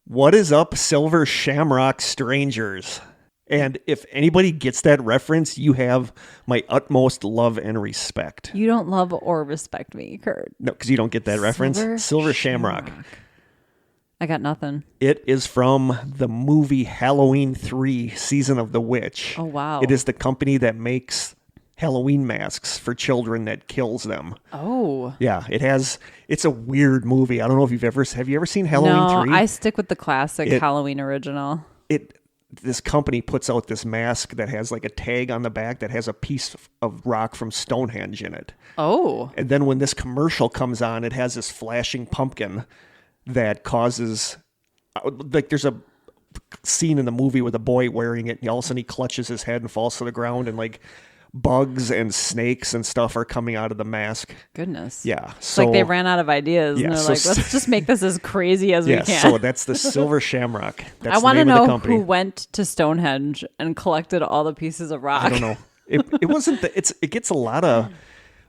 What is up, Silver Shamrock strangers? And if anybody gets that reference, you have my utmost love and respect. You don't love or respect me, Kurt. No, because you don't get that reference. Silver Shamrock. I got nothing. It is from the movie Halloween 3, Season of the Witch. Oh, wow. It is the company that makes Halloween masks for children that kills them. Oh. Yeah, it's a weird movie. I don't know if have you ever seen Halloween 3? No, I stick with the classic Halloween original. This company puts out this mask that has like a tag on the back that has a piece of rock from Stonehenge in it. Oh. And then when this commercial comes on, it has this flashing pumpkin that causes, like there's a scene in the movie with a boy wearing it and all of a sudden he clutches his head and falls to the ground and like bugs and snakes and stuff are coming out of the mask. Goodness. Yeah. So, like they ran out of ideas and they're like, let's just make this as crazy as we can. So that's the Silver Shamrock. That's I want to the name of the know company. who went to Stonehenge and collected all the pieces of rock. I don't know. It wasn't it gets a lot of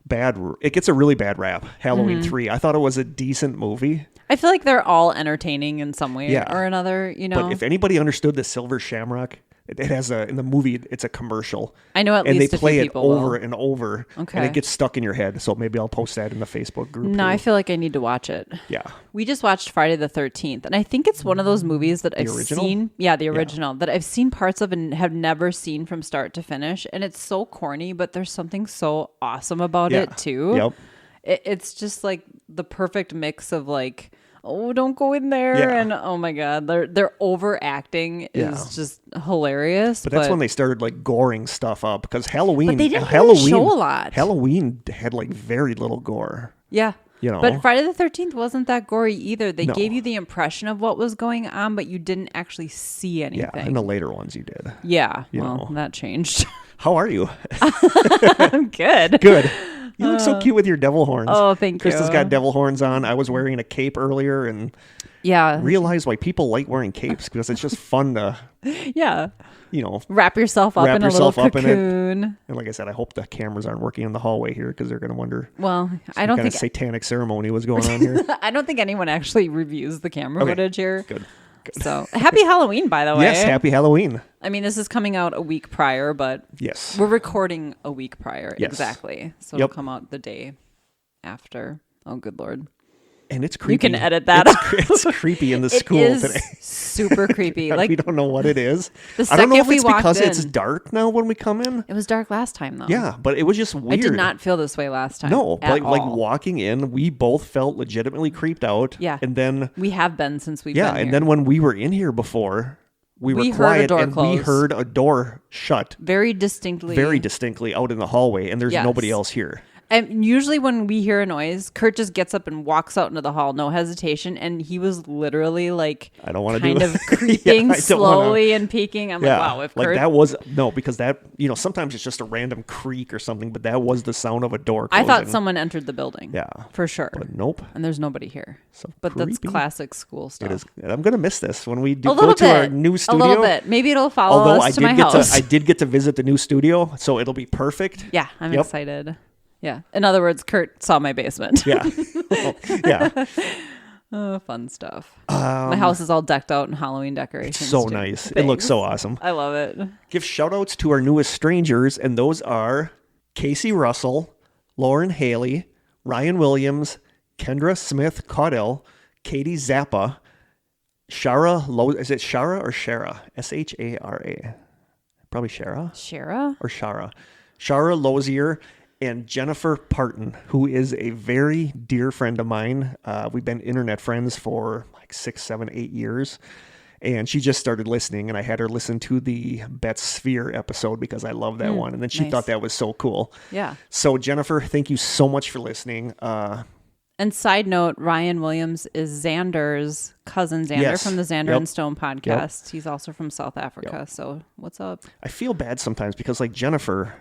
it gets a really bad rap. Halloween 3. I thought it was a decent movie. I feel like they're all entertaining in some way or another, you know. But if anybody understood the Silver Shamrock, it has in the movie, it's a commercial. I know at least a few people and they play it over will. and over. Okay. And it gets stuck in your head. So maybe I'll post that in the Facebook group. No, too. I feel like I need to watch it. Yeah. We just watched Friday the 13th. And I think it's one of those movies that I've original? seen. Yeah, the original. That I've seen parts of and have never seen from start to finish. And it's so corny, but there's something so awesome about it too. Yep. It's just like the perfect mix of like, oh, don't go in there. And oh my God, they're overacting is just hilarious. But that's when they started like goring stuff up because Halloween. But they didn't really show a lot. Halloween had like very little gore. Yeah. You know. But Friday the 13th wasn't that gory either. They gave you the impression of what was going on, but you didn't actually see anything. Yeah, in the later ones you did. Yeah. You Well, know. that changed. How are you? I'm good. Good. You look so cute with your devil horns. Oh, thank you. Krista's got devil horns on. I was wearing a cape earlier and realized why people like wearing capes because it's just fun to, wrap yourself up in a little cocoon. And like I said, I hope the cameras aren't working in the hallway here because they're going to wonder. Well, I don't think satanic ceremony was going on here. I don't think anyone actually reviews the camera footage here. Good. So happy Halloween, by the way. Yes, happy Halloween. I mean, this is coming out a week prior, but we're recording a week prior. Yes. Exactly. So it'll come out the day after. Oh, good Lord. And it's creepy. You can edit that. It's creepy in the school today. Super creepy. Like we don't know what it is. I don't know if it's because it's dark now when we come in. It was dark last time though. Yeah, but it was just weird. I did not feel this way last time. No, but like walking in, we both felt legitimately creeped out. Yeah. And then we have been since we've been here. Yeah, and then when we were in here before, we were quiet and we heard a door shut. Very distinctly out in the hallway, and there's nobody else here. And usually when we hear a noise, Kurt just gets up and walks out into the hall, no hesitation. And he was literally like, I don't want to kind of creeping slowly and peeking. I'm like, wow, if like Kurt... that was because that sometimes it's just a random creak or something, but that was the sound of a door closing. I thought someone entered the building. Yeah, for sure. But nope. And there's nobody here. So but creepy. That's classic school stuff. It is. I'm gonna miss this when we go to our new studio. A little bit. Maybe it'll follow us to my house. I did get to visit the new studio, so it'll be perft. Yeah, I'm excited. Yeah. In other words, Kurt saw my basement. Yeah. Yeah. Oh, fun stuff. My house is all decked out in Halloween decorations. It's so nice. Thanks. It looks so awesome. I love it. Give shout outs to our newest strangers, and those are Casey Russell, Lauren Haley, Ryan Williams, Kendra Smith Caudell, Katie Zappa, Shara is it Shara or Shara? Shara. Probably Shara. Shara? Or Shara. Shara Lozier. And Jennifer Parton, who is a very dear friend of mine. We've been internet friends for like 6, 7, 8 years. And she just started listening, and I had her listen to the Bet Sphere episode because I love that one. And then she thought that was so cool. Yeah. So Jennifer, thank you so much for listening. And side note, Ryan Williams is Xander's cousin, Xander from the Xander and Stone podcast. Yep. He's also from South Africa. Yep. So what's up? I feel bad sometimes because like Jennifer...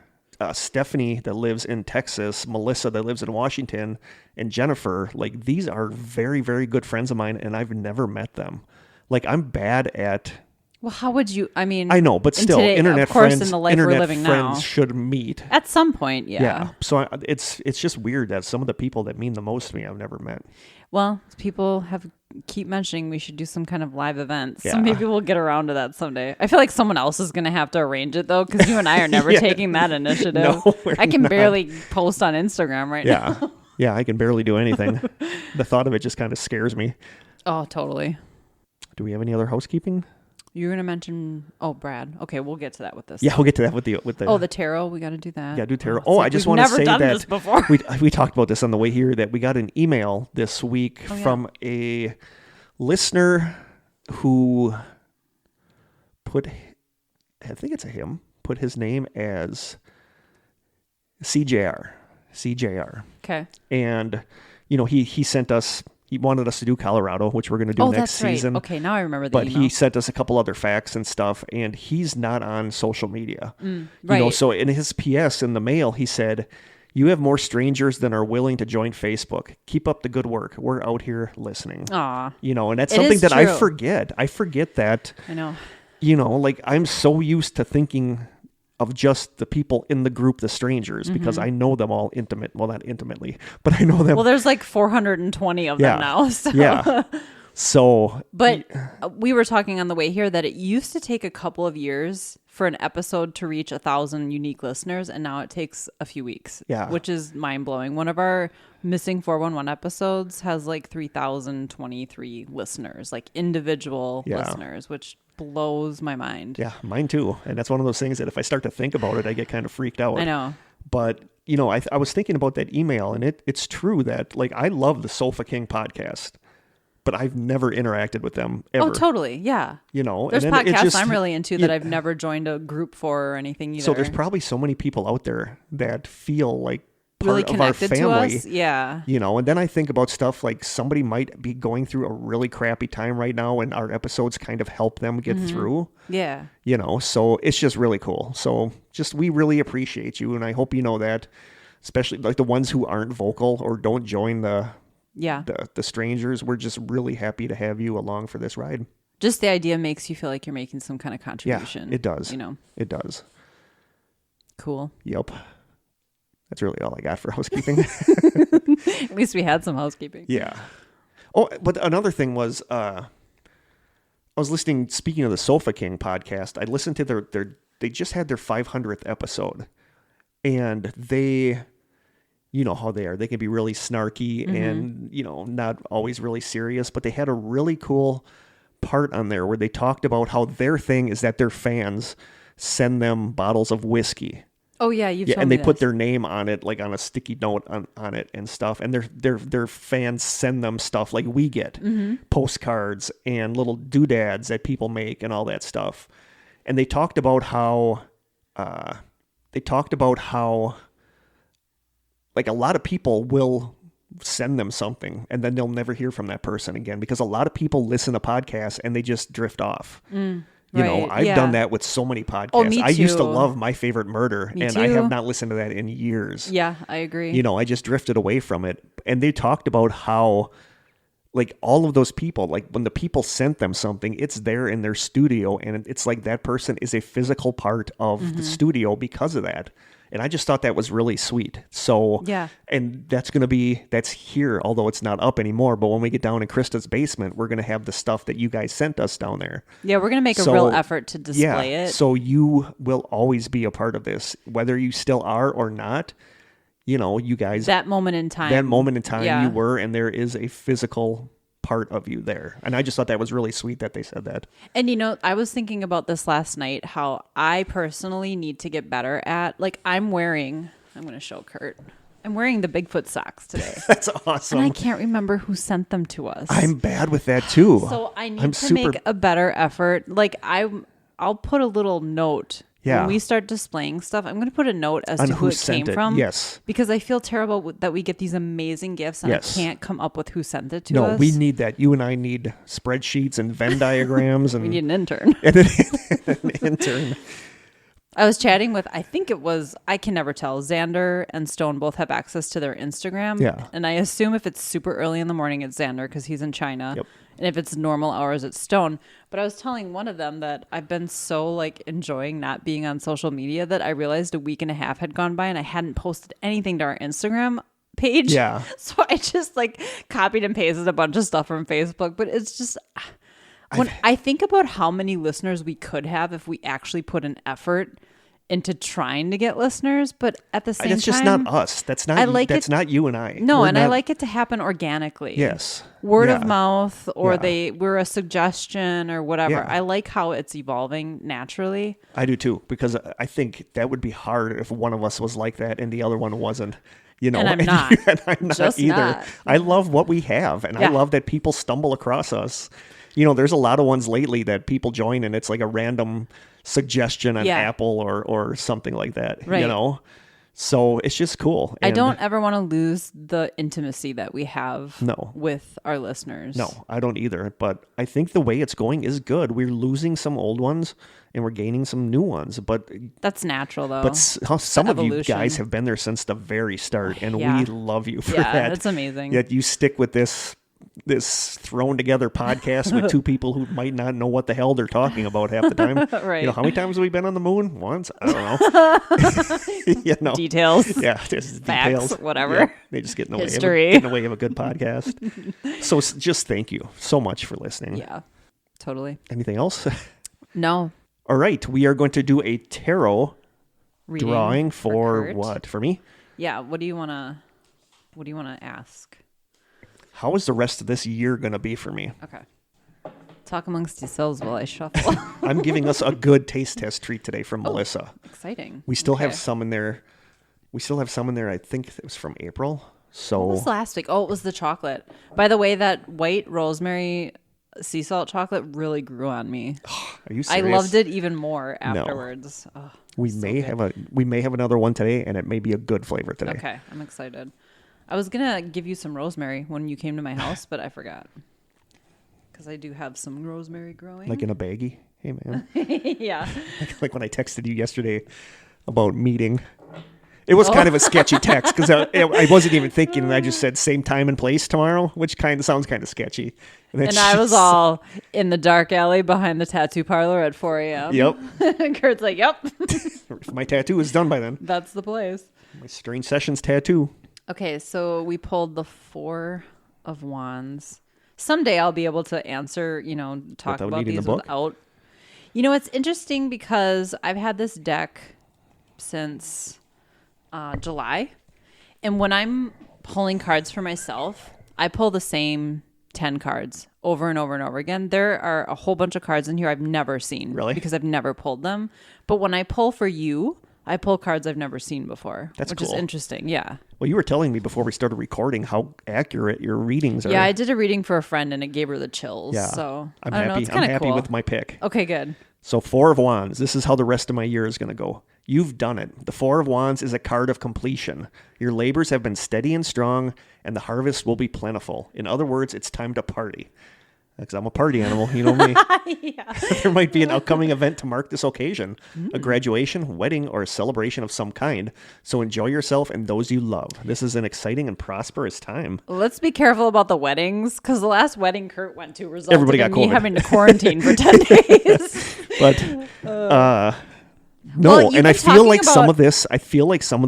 Stephanie that lives in Texas, Melissa that lives in Washington, and Jennifer, like these are very, very good friends of mine, and I've never met them. Like I'm bad at. Well, how would you? I mean, I know, but still, today, internet of course, friends, in the life we're living now, should meet at some point. Yeah. So it's just weird that some of the people that mean the most to me I've never met. Well, people have keep mentioning we should do some kind of live event. Yeah. So maybe we'll get around to that someday. I feel like someone else is going to have to arrange it though, because you and I are never taking that initiative. No, I can not. barely post on Instagram right now. Yeah, I can barely do anything. The thought of it just kind of scares me. Oh, totally. Do we have any other housekeeping? You're going to mention, Brad. Okay, we'll get to that with this. Yeah, we'll get to that with the the tarot. We got to do that. Yeah, do tarot. I just want to say that we talked about this on the way here, that we got an email this week from a listener who put, I think it's a him, put his name as CJR. Okay. And, he sent us, he wanted us to do Colorado, which we're going to do next season. Right. Okay, now I remember the But email. he sent us a couple other facts and stuff, and he's not on social media. Right. So in his PS in the mail, he said, "You have more strangers than are willing to join Facebook. Keep up the good work. We're out here listening." Aw. And that's something that I forget. I forget that. I know. I'm so used to thinking of just the people in the group, the strangers, because I know them all not intimately, but I know them. Well, there's like 420 of them now. So. Yeah. So. But we were talking on the way here that it used to take a couple of years for an episode to reach 1,000 unique listeners, and now it takes a few weeks. Yeah. Which is mind blowing. One of our Missing 411 episodes has like 3,023 listeners, like individual listeners, which blows my mind. Yeah, mine too. And that's one of those things that if I start to think about it, I get kind of freaked out. I know. But, I was thinking about that email, and it's true that, I love the Sofa King podcast, but I've never interacted with them ever. Oh, totally. Yeah. There's podcasts I'm really into that I've never joined a group for or anything either. So there's probably so many people out there that feel like part really of our connected family. to us. Yeah. And then I think about stuff like somebody might be going through a really crappy time right now, and our episodes kind of help them get through. Yeah. So it's just really cool. So we really appreciate you, and I hope you know that, especially like the ones who aren't vocal or don't join the strangers. We're just really happy to have you along for this ride. Just the idea makes you feel like you're making some kind of contribution. Yeah, it does. It does. Cool. Yep. That's really all I got for housekeeping. At least we had some housekeeping. Yeah. Oh, but another thing was, I was listening, speaking of the Sofa King podcast, I listened to they just had their 500th episode, and they, you know how they are. They can be really snarky and, not always really serious, but they had a really cool part on there where they talked about how their thing is that their fans send them bottles of whiskey. Oh yeah, you've told me and they this. put their name on it, like on a sticky note on it and stuff. And their fans send them stuff like we get, postcards and little doodads that people make and all that stuff. And they talked about how like a lot of people will send them something and then they'll never hear from that person again, because a lot of people listen to podcasts and they just drift off. I've done that with so many podcasts. Oh, me too. I used to love My Favorite Murder, Me and too. I have not listened to that in years. Yeah, I agree. I just drifted away from it. And they talked about how, like, all of those people, like, when the people sent them something, it's there in their studio, and it's like that person is a physical part of the studio because of that. And I just thought that was really sweet. So, yeah. And that's here, although it's not up anymore. But when we get down in Krista's basement, we're going to have the stuff that you guys sent us down there. Yeah, we're going to make a real effort to display it. So you will always be a part of this, whether you still are or not. You guys. That moment in time, you were, and there is a physical part of you there. And I just thought that was really sweet that they said that. And I was thinking about this last night, how I personally need to get better at, like, I'm going to show Kurt. I'm wearing the Bigfoot socks today. That's awesome. And I can't remember who sent them to us. I'm bad with that too. So I need to make a better effort. Like, I'll put a little note. Yeah. When we start displaying stuff, I'm going to put a note as on to who it came from. Yes. Because I feel terrible that we get these amazing gifts and I can't come up with who sent it to us. No, we need that. You and I need spreadsheets and Venn diagrams. And we need an intern. And an intern. I was chatting with, I can never tell. Xander and Stone both have access to their Instagram. Yeah. And I assume if it's super early in the morning, it's Xander because he's in China. Yep. And if it's normal hours, it's Stone. But I was telling one of them that I've been so enjoying not being on social media that I realized a week and a half had gone by and I hadn't posted anything to our Instagram page. Yeah. So I just like copied and pasted a bunch of stuff from Facebook. But it's just when I think about how many listeners we could have if we actually put an effort into trying to get listeners, but at the same time, that's just not us. That's not. That's not you and I. No, I like it to happen organically. Yes, word of mouth, or we're a suggestion or whatever. Yeah. I like how it's evolving naturally. I do too, because I think that would be hard if one of us was like that and the other one wasn't. You know, and I'm not. And I'm not just either. Not. I love what we have, and I love that people stumble across us. You know, there's a lot of ones lately that people join, and it's like a random suggestion on Apple or something like that. Right. You know, so it's just cool. And I don't ever want to lose the intimacy that we have with our listeners. No, I don't either. But I think the way it's going is good. We're losing some old ones and we're gaining some new ones. But that's natural, though. But some of you guys have been there since the very start, and we love you for that. Yeah, that's amazing. Yet you stick with this thrown together podcast with two people who might not know what the hell they're talking about half the time. Right. You know, how many times have we been on the moon? Once? I don't know. You know. Details. Yeah, just facts, details. whatever. Yeah, they just get in the way of a good podcast. So just thank you so much for listening. Yeah, totally. Anything else? No. All right, we are going to do a tarot reading drawing for what? For me? Yeah. What do you want to ask? How is the rest of this year going to be for me? Okay. Talk amongst yourselves while I shuffle. I'm giving us a good taste test treat today from Melissa. Exciting. We still have some in there. I think it was from April. So what was last week? Oh, it was the chocolate. By the way, that white rosemary sea salt chocolate really grew on me. Are you serious? I loved it even more afterwards. No. Oh, we may have another one today, and it may be a good flavor today. Okay, I'm excited. I was going to give you some rosemary when you came to my house, but I forgot. Because I do have some rosemary growing. Like in a baggie? Hey, man. Yeah. Like when I texted you yesterday about meeting. It was kind of a sketchy text because I wasn't even thinking, and I just said same time and place tomorrow, which sounds kind of sketchy. And I was all in the dark alley behind the tattoo parlor at 4 a.m. Yep. Kurt's like, yep. My tattoo is done by then. That's the place. My Strange Sessions tattoo. Okay, so we pulled the 4 of Wands. Someday I'll be able to answer, talk about these without. It's interesting because I've had this deck since July. And when I'm pulling cards for myself, I pull the same 10 cards over and over and over again. There are a whole bunch of cards in here I've never seen. Really? Because I've never pulled them. But when I pull for you, I pull cards I've never seen before. That's which cool. is interesting. Yeah. Well, you were telling me before we started recording how accurate your readings are. Yeah, I did a reading for a friend and it gave her the chills. Yeah. So I'm I don't happy. know. It's kind of happy cool. with my pick. Okay, good. So 4 of Wands. This is how the rest of my year is going to go. You've done it. The 4 of Wands is a card of completion. Your labors have been steady and strong, and the harvest will be plentiful. In other words, it's time to party. Because I'm a party animal, you know me. Yeah. There might be an upcoming event to mark this occasion, a graduation, wedding, or a celebration of some kind. So enjoy yourself and those you love. This is an exciting and prosperous time. Let's be careful about the weddings, because the last wedding Kurt went to resulted Everybody got in me COVID. having to quarantine for 10 days. But no, Well, and I feel like some of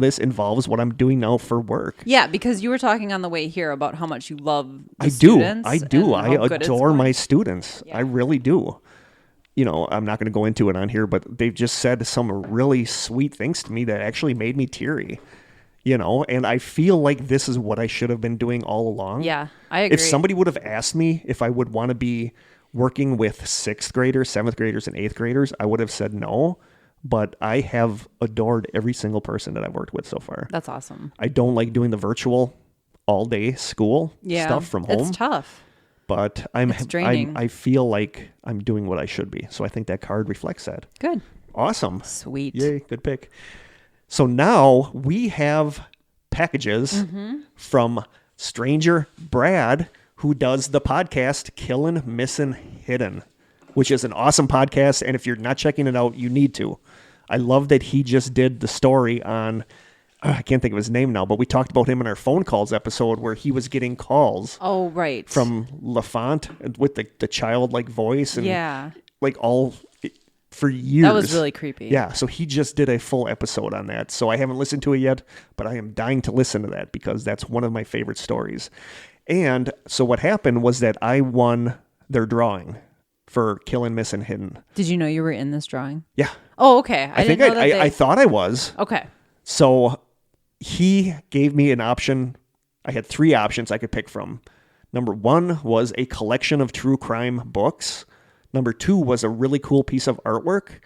this involves what I'm doing now for work. Yeah, because you were talking on the way here about how much you love I do. I adore my students. Yeah. I really do. I'm not going to go into it on here, but they've just said some really sweet things to me that actually made me teary. And I feel like this is what I should have been doing all along. Yeah, I agree. If somebody would have asked me if I would want to be working with 6th graders, 7th graders, and 8th graders, I would have said no. But I have adored every single person that I've worked with so far. That's awesome. I don't like doing the virtual all-day school stuff from home. It's tough. But it's draining. I feel like I'm doing what I should be. So I think that card reflects that. Good. Awesome. Sweet. Yay, good pick. So now we have packages from Stranger Brad, who does the podcast Killin', Missin', Hidden, which is an awesome podcast. And if you're not checking it out, you need to. I love that he just did the story on, I can't think of his name now, but we talked about him in our phone calls episode where he was getting calls. Oh, right. From LaFont with the childlike voice and yeah. like all for years. That was really creepy. Yeah, so he just did a full episode on that. So I haven't listened to it yet, but I am dying to listen to that because that's one of my favorite stories. And so what happened was that I won their drawing for Kill and Miss and Hidden. Did you know you were in this drawing? Yeah. Oh, okay. I thought I was. Okay. So he gave me an option. I had 3 options I could pick from. Number 1 was a collection of true crime books. Number 2 was a really cool piece of artwork.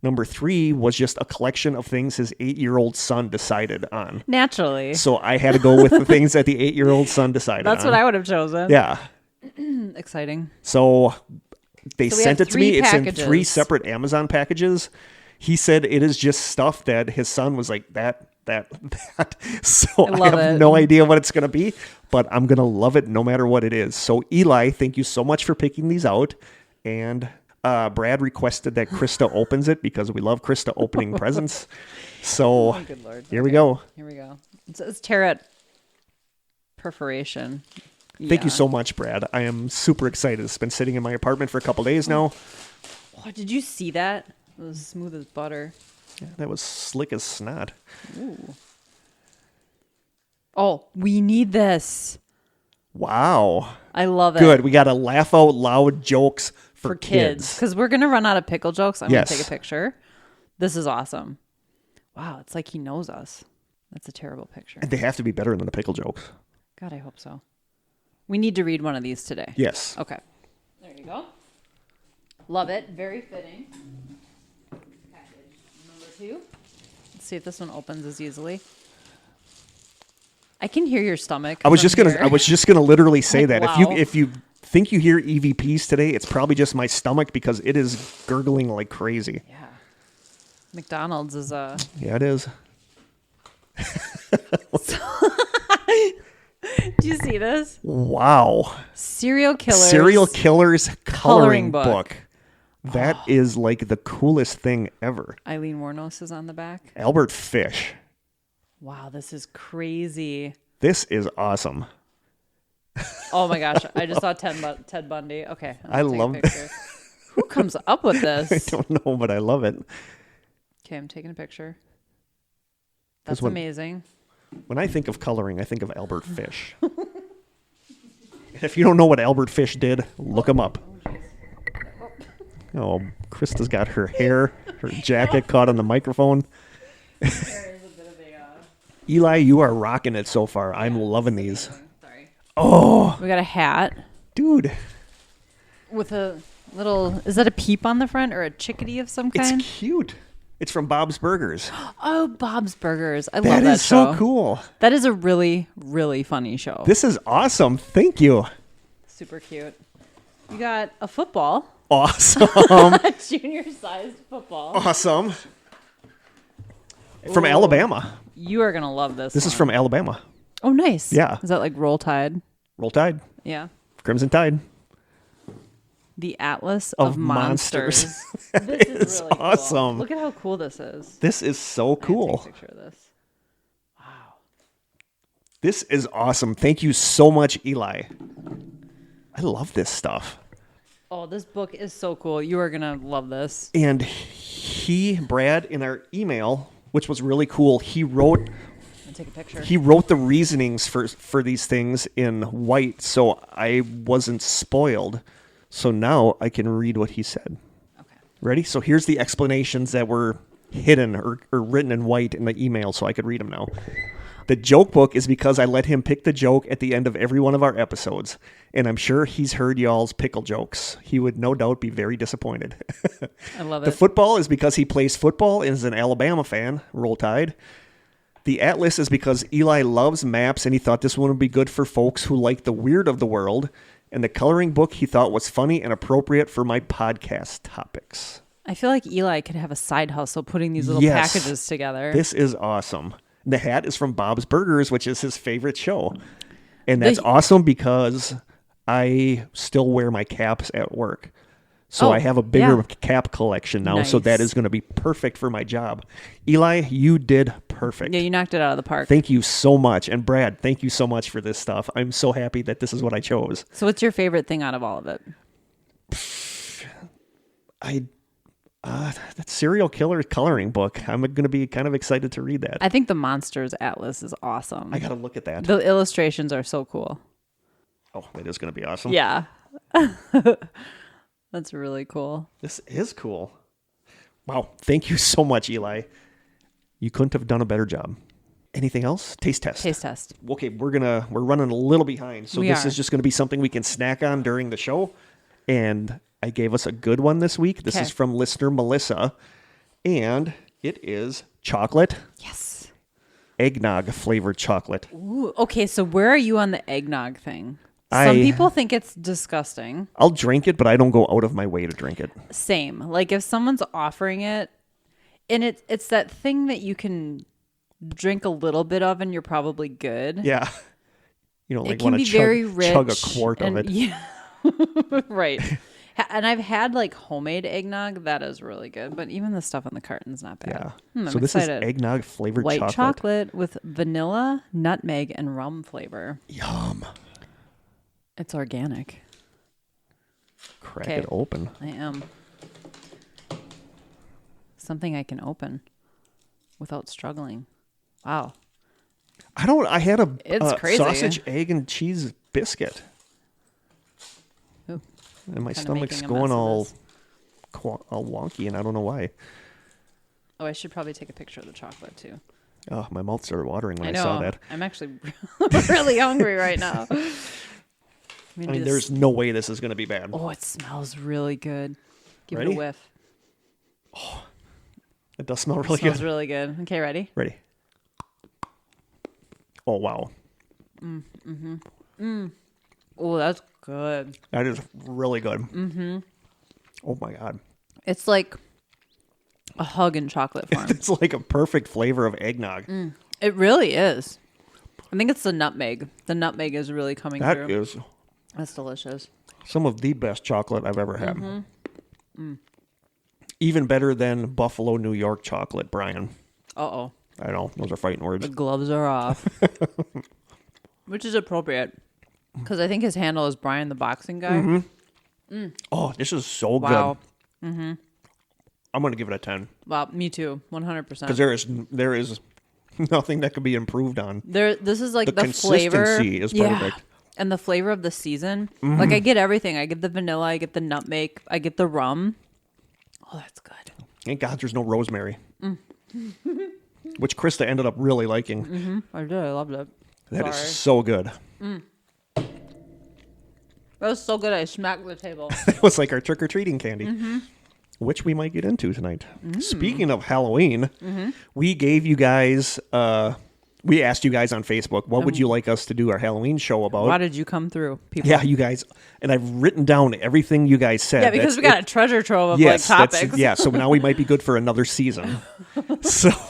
Number 3 was just a collection of things his 8-year-old son decided on. Naturally. So I had to go with the things that the 8-year-old son decided on. That's what I would have chosen. Yeah. Exciting. So they sent it to me. Packages. It's in 3 separate Amazon packages. He said it is just stuff that his son was like, that. So I have no idea what it's going to be, but I'm going to love it no matter what it is. So Eli, thank you so much for picking these out. And Brad requested that Krista opens it because we love Krista opening presents. So good Lord. Here we go. Here we go. It's tarot perforation. Thank you so much, Brad. I am super excited. It's been sitting in my apartment for a couple days now. Oh, did you see that? It was smooth as butter. Yeah, that was slick as snot. Ooh. Oh, we need this. Wow. I love it. Good. We got to laugh out loud jokes for kids. Because we're going to run out of pickle jokes. I'm going to take a picture. This is awesome. Wow. It's like he knows us. That's a terrible picture. And they have to be better than the pickle jokes. God, I hope so. We need to read one of these today. Yes. Okay. There you go. Love it. Very fitting. Package number 2. Let's see if this one opens as easily. I can hear your stomach. I was just gonna literally say that. Wow. If you think you hear EVPs today, it's probably just my stomach because it is gurgling like crazy. Yeah. McDonald's is Yeah, it is. Do you see this? Wow. Serial Killers coloring book. That is like the coolest thing ever. Eileen Wuornos is on the back. Albert Fish. Wow, this is crazy. This is awesome. Oh my gosh, I just saw Ted Bundy. Okay, I love it. Who comes up with this? I don't know, but I love it. Okay, I'm taking a picture. That's amazing. When I think of coloring, I think of Albert Fish. If you don't know what Albert Fish did, look him up. Oh, Krista's got her hair, her jacket caught on the microphone. Eli, you are rocking it so far. I'm loving these. Sorry. Oh. We got a hat. Dude. With a little, is that a peep on the front or a chickadee of some kind? It's cute. It's from Bob's Burgers. Oh, Bob's Burgers. I love that show. That is so cool. That is a really, really funny show. This is awesome. Thank you. Super cute. You got a football. Awesome. A junior-sized football. Awesome. From Alabama. You are going to love this. This is from Alabama. Oh, nice. Yeah. Is that like Roll Tide? Roll Tide. Yeah. Crimson Tide. The Atlas of Monsters. This is really awesome. Cool. Look at how cool this is. This is so cool. Take a picture of this. Wow. This is awesome. Thank you so much, Eli. I love this stuff. Oh, this book is so cool. You are going to love this. And Brad, in our email, which was really cool, he wrote... Take a picture. He wrote the reasonings for these things in white, so I wasn't spoiled. So now I can read what he said. Okay. Ready? So here's the explanations that were hidden or written in white in the email, so I could read them now. The joke book is because I let him pick the joke at the end of every one of our episodes, and I'm sure he's heard y'all's pickle jokes. He would no doubt be very disappointed. I love it. The football is because he plays football and is an Alabama fan. Roll Tide. The Atlas is because Eli loves maps and he thought this one would be good for folks who like the weird of the world. And the coloring book he thought was funny and appropriate for my podcast topics. I feel like Eli could have a side hustle putting these little packages together. This is awesome. The hat is from Bob's Burgers, which is his favorite show. And that's awesome because I still wear my caps at work. So I have a bigger cap collection now, so that is going to be perfect for my job. Eli, you did perfect. Yeah, you knocked it out of the park. Thank you so much. And Brad, thank you so much for this stuff. I'm so happy that this is what I chose. So what's your favorite thing out of all of it? That serial killer coloring book. I'm going to be kind of excited to read that. I think the Monsters Atlas is awesome. I got to look at that. The illustrations are so cool. Oh, that is going to be awesome. Yeah. That's really cool. This is cool. Wow. Thank you so much, Eli. You couldn't have done a better job. Anything else? Taste test. Taste test. Okay, we're running a little behind. So this is just going to be something we can snack on during the show. And I gave us a good one this week. This is from listener Melissa. And it is chocolate. Yes. Eggnog flavored chocolate. Ooh, okay, so where are you on the eggnog thing? Some people think it's disgusting. I'll drink it, but I don't go out of my way to drink it. Same. Like if someone's offering it, and it's that thing that you can drink a little bit of and you're probably good. Yeah. You don't like want to chug a quart of it. Yeah. Right. And I've had like homemade eggnog. That is really good. But even the stuff in the carton's not bad. Yeah. So this is eggnog flavored white chocolate. chocolate with vanilla, nutmeg, and rum flavor. Yum. It's organic. Crack it open. I am. Something I can open without struggling. Wow. I had a crazy. Sausage, egg, and cheese biscuit. Ooh, and my stomach's going all wonky, and I don't know why. Oh, I should probably take a picture of the chocolate, too. Oh, my mouth started watering when I saw that. I'm actually really hungry right now. I mean, there's no way this is going to be bad. Oh, it smells really good. Give Ready? it a whiff. Oh, it does smell really good. It smells really good. Okay, ready? Ready. Oh, wow. Oh, that's good. That is really good. Mm-hmm. Oh, my God. It's like a hug in chocolate form. It's like a perfect flavor of eggnog. It really is. I think it's the nutmeg. The nutmeg is really coming through. That is That's delicious. some of the best chocolate I've ever had. Even better than Buffalo, New York chocolate, Brian. Uh-oh. I know. Those are fighting words. The gloves are off. Which is appropriate. Because I think his handle is Brian the boxing guy. Oh, this is so Wow. good. I'm going to give it a 10. Wow, me too. 100%. Because there is nothing that could be improved on. This is like the consistency flavor. is perfect. Yeah. And the flavor of the season. Like I get everything. I get the vanilla. I get the nutmeg. I get the rum. Oh, that's good. Thank God there's no rosemary. Which Krista ended up really liking. I did. I loved it. That is so good. That was so good. I smacked the table. It was like our trick-or-treating candy. Which we might get into tonight. Speaking of Halloween, we gave you guys... we asked you guys on Facebook, what would you like us to do our Halloween show about? Why did you come through, people? Yeah, you guys. And I've written down everything you guys said. Yeah, because we got a treasure trove of topics. Yeah, so now we might be good for another season.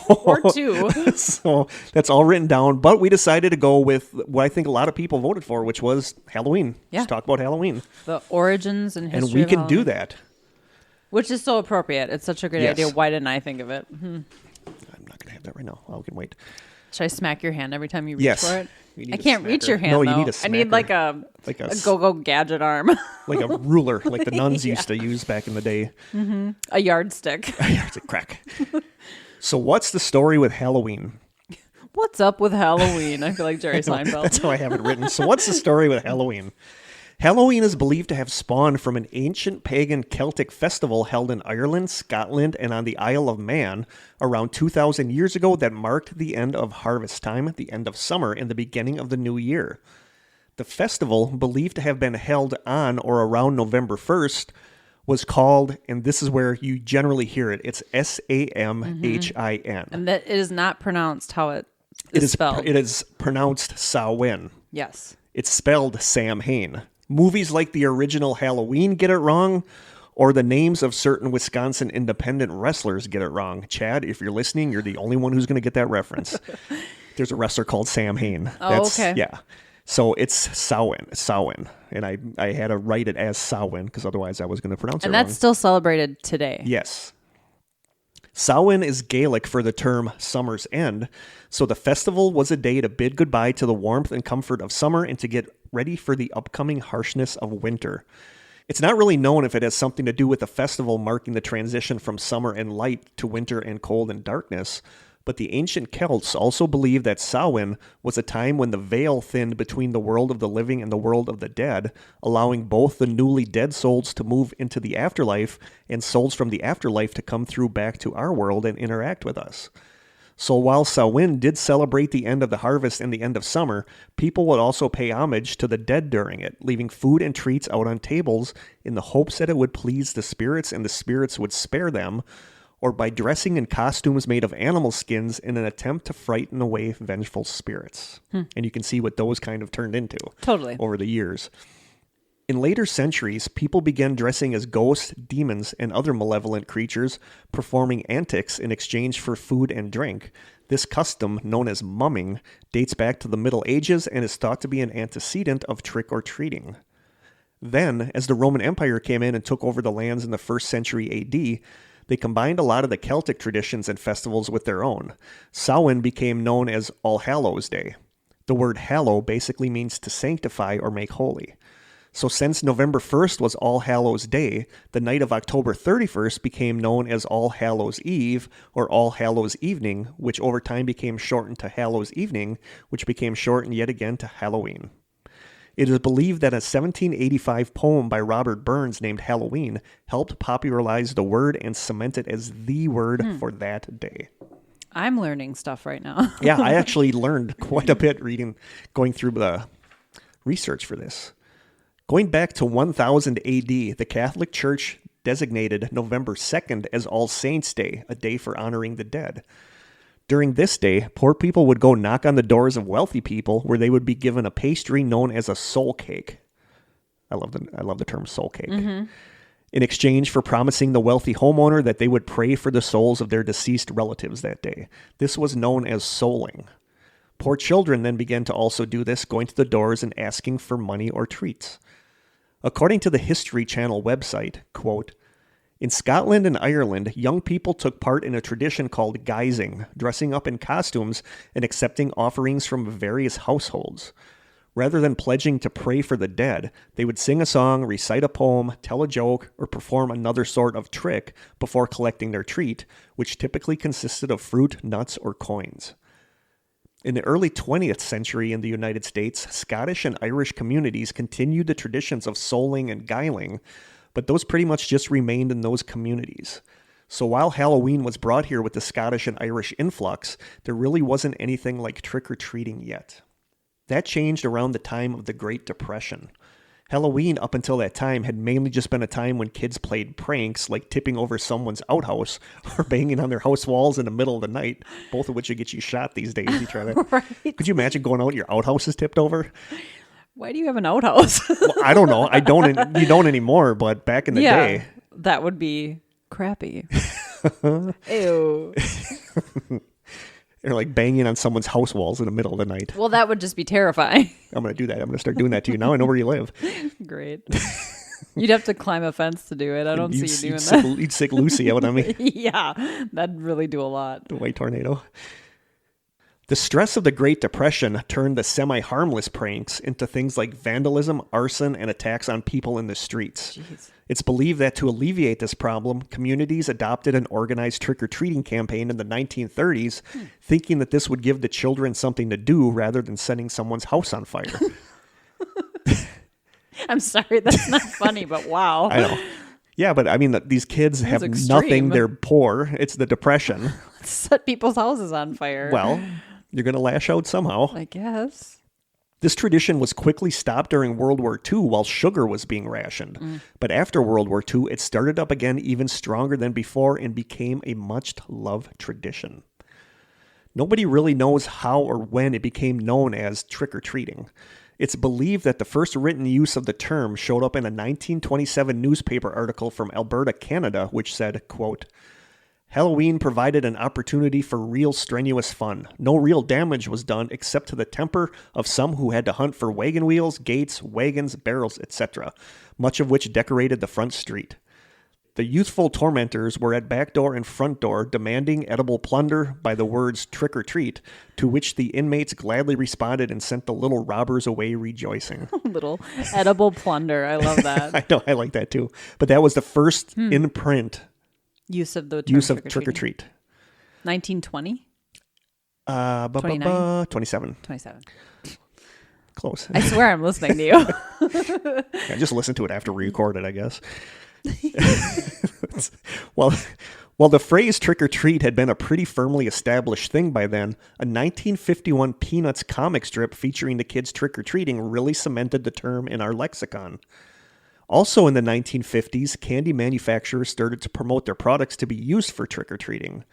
Or two. So that's all written down. But we decided to go with what I think a lot of people voted for, which was Halloween. Yeah. Let's talk about Halloween. The origins and history And we of can Halloween. do that. Which is so appropriate. It's such a great idea. Why didn't I think of it? I'm not going to have that right now. I can wait. Should I smack your hand every time you reach for it? You I can't reach your hand. No, though. you need a smacker. I need like a go-go gadget arm. Like a ruler, like the nuns used to use back in the day. A yardstick. It's a crack. So what's the story with Halloween? What's up with Halloween? I feel like Jerry Seinfeld. That's how I have it written. So what's the story with Halloween? Halloween is believed to have spawned from an ancient pagan Celtic festival held in Ireland, Scotland, and on the Isle of Man around 2,000 years ago that marked the end of harvest time, the end of summer, and the beginning of the new year. The festival, believed to have been held on or around November 1st, was called, and this is where you generally hear it, it's Samhain. And that it is not pronounced how it is spelled. It is pronounced Samhain. Yes. It's spelled Samhain. Movies like the original Halloween get it wrong, or the names of certain Wisconsin independent wrestlers get it wrong. Chad, if you're listening, you're the only one who's going to get that reference. There's a wrestler called Sam Hain. Okay. Yeah. So it's Samhain. And I had to write it as Samhain because otherwise I was going to pronounce it wrong. And that's still celebrated today. Yes. Samhain is Gaelic for the term summer's end, so the festival was a day to bid goodbye to the warmth and comfort of summer and to get ready for the upcoming harshness of winter. It's not really known if it has something to do with the festival marking the transition from summer and light to winter and cold and darkness, but the ancient Celts also believed that Samhain was a time when the veil thinned between the world of the living and the world of the dead, allowing both the newly dead souls to move into the afterlife and souls from the afterlife to come through back to our world and interact with us. So while Samhain did celebrate the end of the harvest and the end of summer, people would also pay homage to the dead during it, leaving food and treats out on tables in the hopes that it would please the spirits and the spirits would spare them, or by dressing in costumes made of animal skins in an attempt to frighten away vengeful spirits. And you can see what those kind of turned into over the years. In later centuries, people began dressing as ghosts, demons, and other malevolent creatures, performing antics in exchange for food and drink. This custom, known as mumming, dates back to the Middle Ages and is thought to be an antecedent of trick-or-treating. Then, as the Roman Empire came in and took over the lands in the 1st century AD, they combined a lot of the Celtic traditions and festivals with their own. Samhain became known as All Hallows Day. The word hallow basically means to sanctify or make holy. So since November 1st was All Hallows Day, the night of October 31st became known as All Hallows Eve or All Hallows Evening, which over time became shortened to Hallows Evening, which became shortened yet again to Halloween. It is believed that a 1785 poem by Robert Burns named Halloween helped popularize the word and cement it as the word for that day. I'm learning stuff right now. Yeah, I actually learned quite a bit going through the research for this. Going back to 1000 AD, the Catholic Church designated November 2nd as All Saints' Day, a day for honoring the dead. During this day, poor people would go knock on the doors of wealthy people where they would be given a pastry known as a soul cake. I love the term soul cake. In exchange for promising the wealthy homeowner that they would pray for the souls of their deceased relatives that day. This was known as souling. Poor children then began to also do this, going to the doors and asking for money or treats. According to the History Channel website, quote, in Scotland and Ireland, young people took part in a tradition called guising, dressing up in costumes and accepting offerings from various households. Rather than pledging to pray for the dead, they would sing a song, recite a poem, tell a joke, or perform another sort of trick before collecting their treat, which typically consisted of fruit, nuts, or coins. In the early 20th century in the United States, Scottish and Irish communities continued the traditions of souling and guiling, but those pretty much just remained in those communities. So while Halloween was brought here with the Scottish and Irish influx, there really wasn't anything like trick-or-treating yet. That changed around the time of the Great Depression. Halloween up until that time had mainly just been a time when kids played pranks like tipping over someone's outhouse or banging on their house walls in the middle of the night, both of which would get you shot these days. You try that. Right. Could you imagine going out and your outhouse is tipped over? Why do you have an outhouse? Well, I don't know. You don't anymore, but back in the day. That would be crappy. Ew. They're like banging on someone's house walls in the middle of the night. Well, that would just be terrifying. I'm going to do that. I'm going to start doing that to you. Now I know where you live. Great. You'd have to climb a fence to do it. I don't see you doing that. You'd sick Lucy out on me. Yeah, that'd really do a lot. The white tornado. The stress of the Great Depression turned the semi-harmless pranks into things like vandalism, arson, and attacks on people in the streets. Jeez. It's believed that to alleviate this problem, communities adopted an organized trick-or-treating campaign in the 1930s, thinking that this would give the children something to do rather than setting someone's house on fire. I'm sorry, that's not funny, but wow. I know. Yeah, but I mean, these kids have nothing. They're poor. It's the Depression. Let's set people's houses on fire. Well, you're going to lash out somehow. I guess. This tradition was quickly stopped during World War II while sugar was being rationed. But after World War II, it started up again even stronger than before and became a much-loved tradition. Nobody really knows how or when it became known as trick-or-treating. It's believed that the first written use of the term showed up in a 1927 newspaper article from Alberta, Canada, which said, quote, Halloween provided an opportunity for real strenuous fun. No real damage was done except to the temper of some who had to hunt for wagon wheels, gates, wagons, barrels, etc., much of which decorated the front street. The youthful tormentors were at back door and front door demanding edible plunder by the words trick or treat, to which the inmates gladly responded and sent the little robbers away rejoicing. Little edible plunder. I love that. I know, I like that too. But that was the first in print use of the term trick or treat. 1920? 27. Close. I swear I'm listening to you. Yeah, just listen to it after we record it, I guess. While the phrase trick or treat had been a pretty firmly established thing by then, a 1951 Peanuts comic strip featuring the kids trick or treating really cemented the term in our lexicon. Also in the 1950s, candy manufacturers started to promote their products to be used for trick or treating.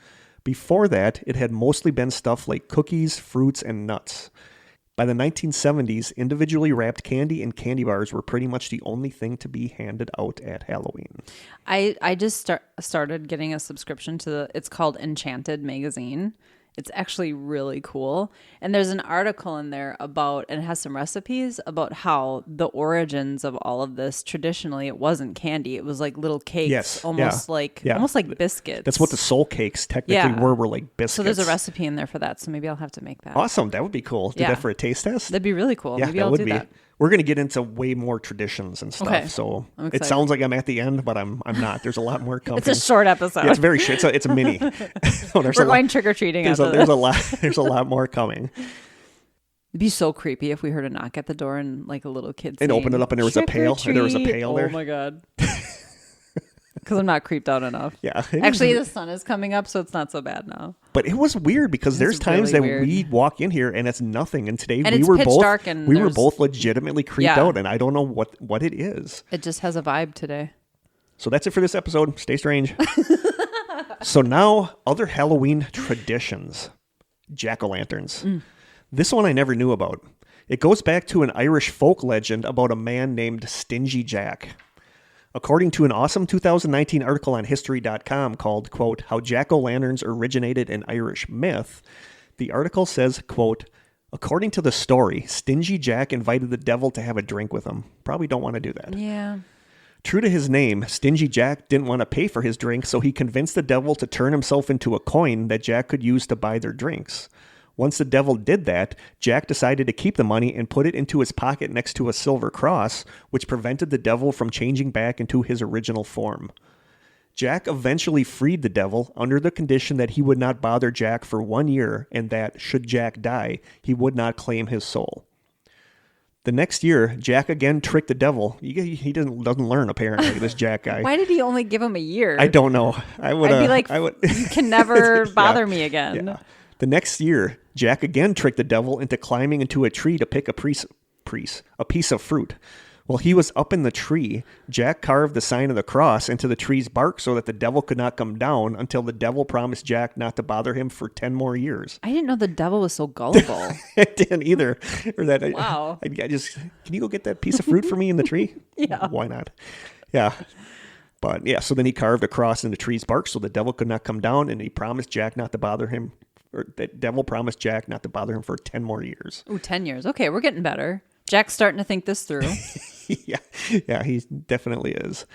Before that, it had mostly been stuff like cookies, fruits, and nuts. By the 1970s, individually wrapped candy and candy bars were pretty much the only thing to be handed out at Halloween. I just started getting a subscription to it's called Enchanted magazine. It's actually really cool. And there's an article in there about, and it has some recipes about how the origins of all of this. Traditionally, it wasn't candy. It was like little cakes, almost like biscuits. That's what the soul cakes technically were like biscuits. So there's a recipe in there for that. So maybe I'll have to make that. Awesome. That would be cool. Do that for a taste test? That'd be really cool. Yeah, maybe I'll do that. We're going to get into way more traditions and stuff. Okay. So it sounds like I'm at the end, but I'm not. There's a lot more coming. It's a short episode. Yeah, it's very short. It's a mini. We're going trick-or-treating after this. There's a lot more coming. It'd be so creepy if we heard a knock at the door and like a little kid and opened it up and there was a pail. There was a pail there. Oh my God. Because I'm not creeped out enough. Yeah. Actually, the sun is coming up, so it's not so bad now. But it was weird because there's times that we walk in here and it's nothing. And today we were both legitimately creeped out, and I don't know what it is. It just has a vibe today. So that's it for this episode. Stay strange. So now, other Halloween traditions. Jack-o'-lanterns. This one I never knew about. It goes back to an Irish folk legend about a man named Stingy Jack. According to an awesome 2019 article on History.com called, quote, How Jack-o'-lanterns Originated in Irish Myth, the article says, quote, According to the story, Stingy Jack invited the devil to have a drink with him. Probably don't want to do that. Yeah. True to his name, Stingy Jack didn't want to pay for his drink, so he convinced the devil to turn himself into a coin that Jack could use to buy their drinks. Once the devil did that, Jack decided to keep the money and put it into his pocket next to a silver cross, which prevented the devil from changing back into his original form. Jack eventually freed the devil under the condition that he would not bother Jack for 1 year and that, should Jack die, he would not claim his soul. The next year, Jack again tricked the devil. He doesn't learn, apparently, this Jack guy. Why did he only give him a year? I don't know. I'd be like, you can never bother me again. Yeah. The next year, Jack again tricked the devil into climbing into a tree to pick a piece of fruit. While he was up in the tree, Jack carved the sign of the cross into the tree's bark so that the devil could not come down until the devil promised Jack not to bother him for 10 more years. I didn't know the devil was so gullible. I didn't either. Wow. I just, can you go get that piece of fruit for me in the tree? Yeah. Why not? Yeah. But yeah, so then he carved a cross in the tree's bark so the devil could not come down, and he promised Jack not to bother him. Or the devil promised Jack not to bother him for 10 more years. Ooh, 10 years. Okay, we're getting better. Jack's starting to think this through. Yeah, he definitely is.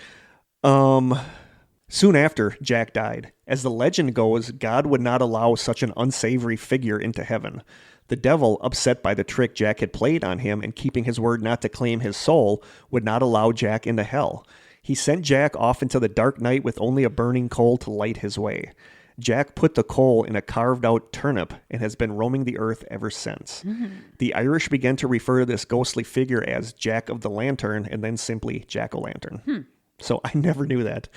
Soon after, Jack died. As the legend goes, God would not allow such an unsavory figure into heaven. The devil, upset by the trick Jack had played on him and keeping his word not to claim his soul, would not allow Jack into hell. He sent Jack off into the dark night with only a burning coal to light his way. Jack put the coal in a carved-out turnip and has been roaming the earth ever since. Mm-hmm. The Irish began to refer to this ghostly figure as Jack of the Lantern and then simply Jack-o'-lantern. So I never knew that.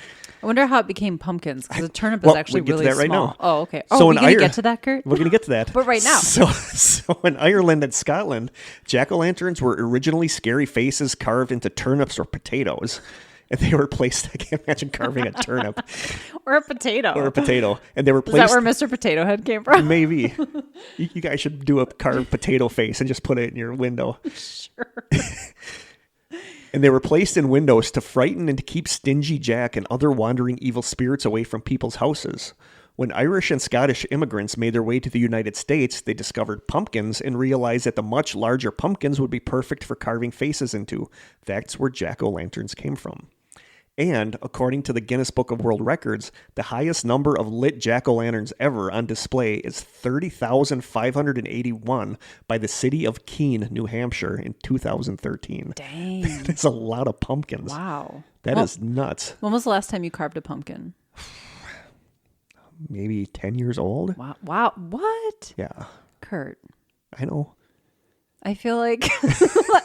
I wonder how it became pumpkins, because the turnip is actually really small. Right now. Oh, okay. Oh, so we're going to get to that, Kurt? We're going to get to that. But right now. So in Ireland and Scotland, jack-o'-lanterns were originally scary faces carved into turnips or potatoes. And they were placed, I can't imagine carving a turnip. Or a potato. And they were placed. Is that where Mr. Potato Head came from? Maybe. You guys should do a carved potato face and just put it in your window. Sure. And they were placed in windows to frighten and to keep Stingy Jack and other wandering evil spirits away from people's houses. When Irish and Scottish immigrants made their way to the United States, they discovered pumpkins and realized that the much larger pumpkins would be perfect for carving faces into. That's where jack-o'-lanterns came from. And according to the Guinness Book of World Records, the highest number of lit jack-o'-lanterns ever on display is 30,581 by the city of Keene, New Hampshire in 2013. Dang. That's a lot of pumpkins. Wow. That is nuts. When was the last time you carved a pumpkin? Maybe 10 years old. Wow. What? Yeah. Kurt. I know. I feel like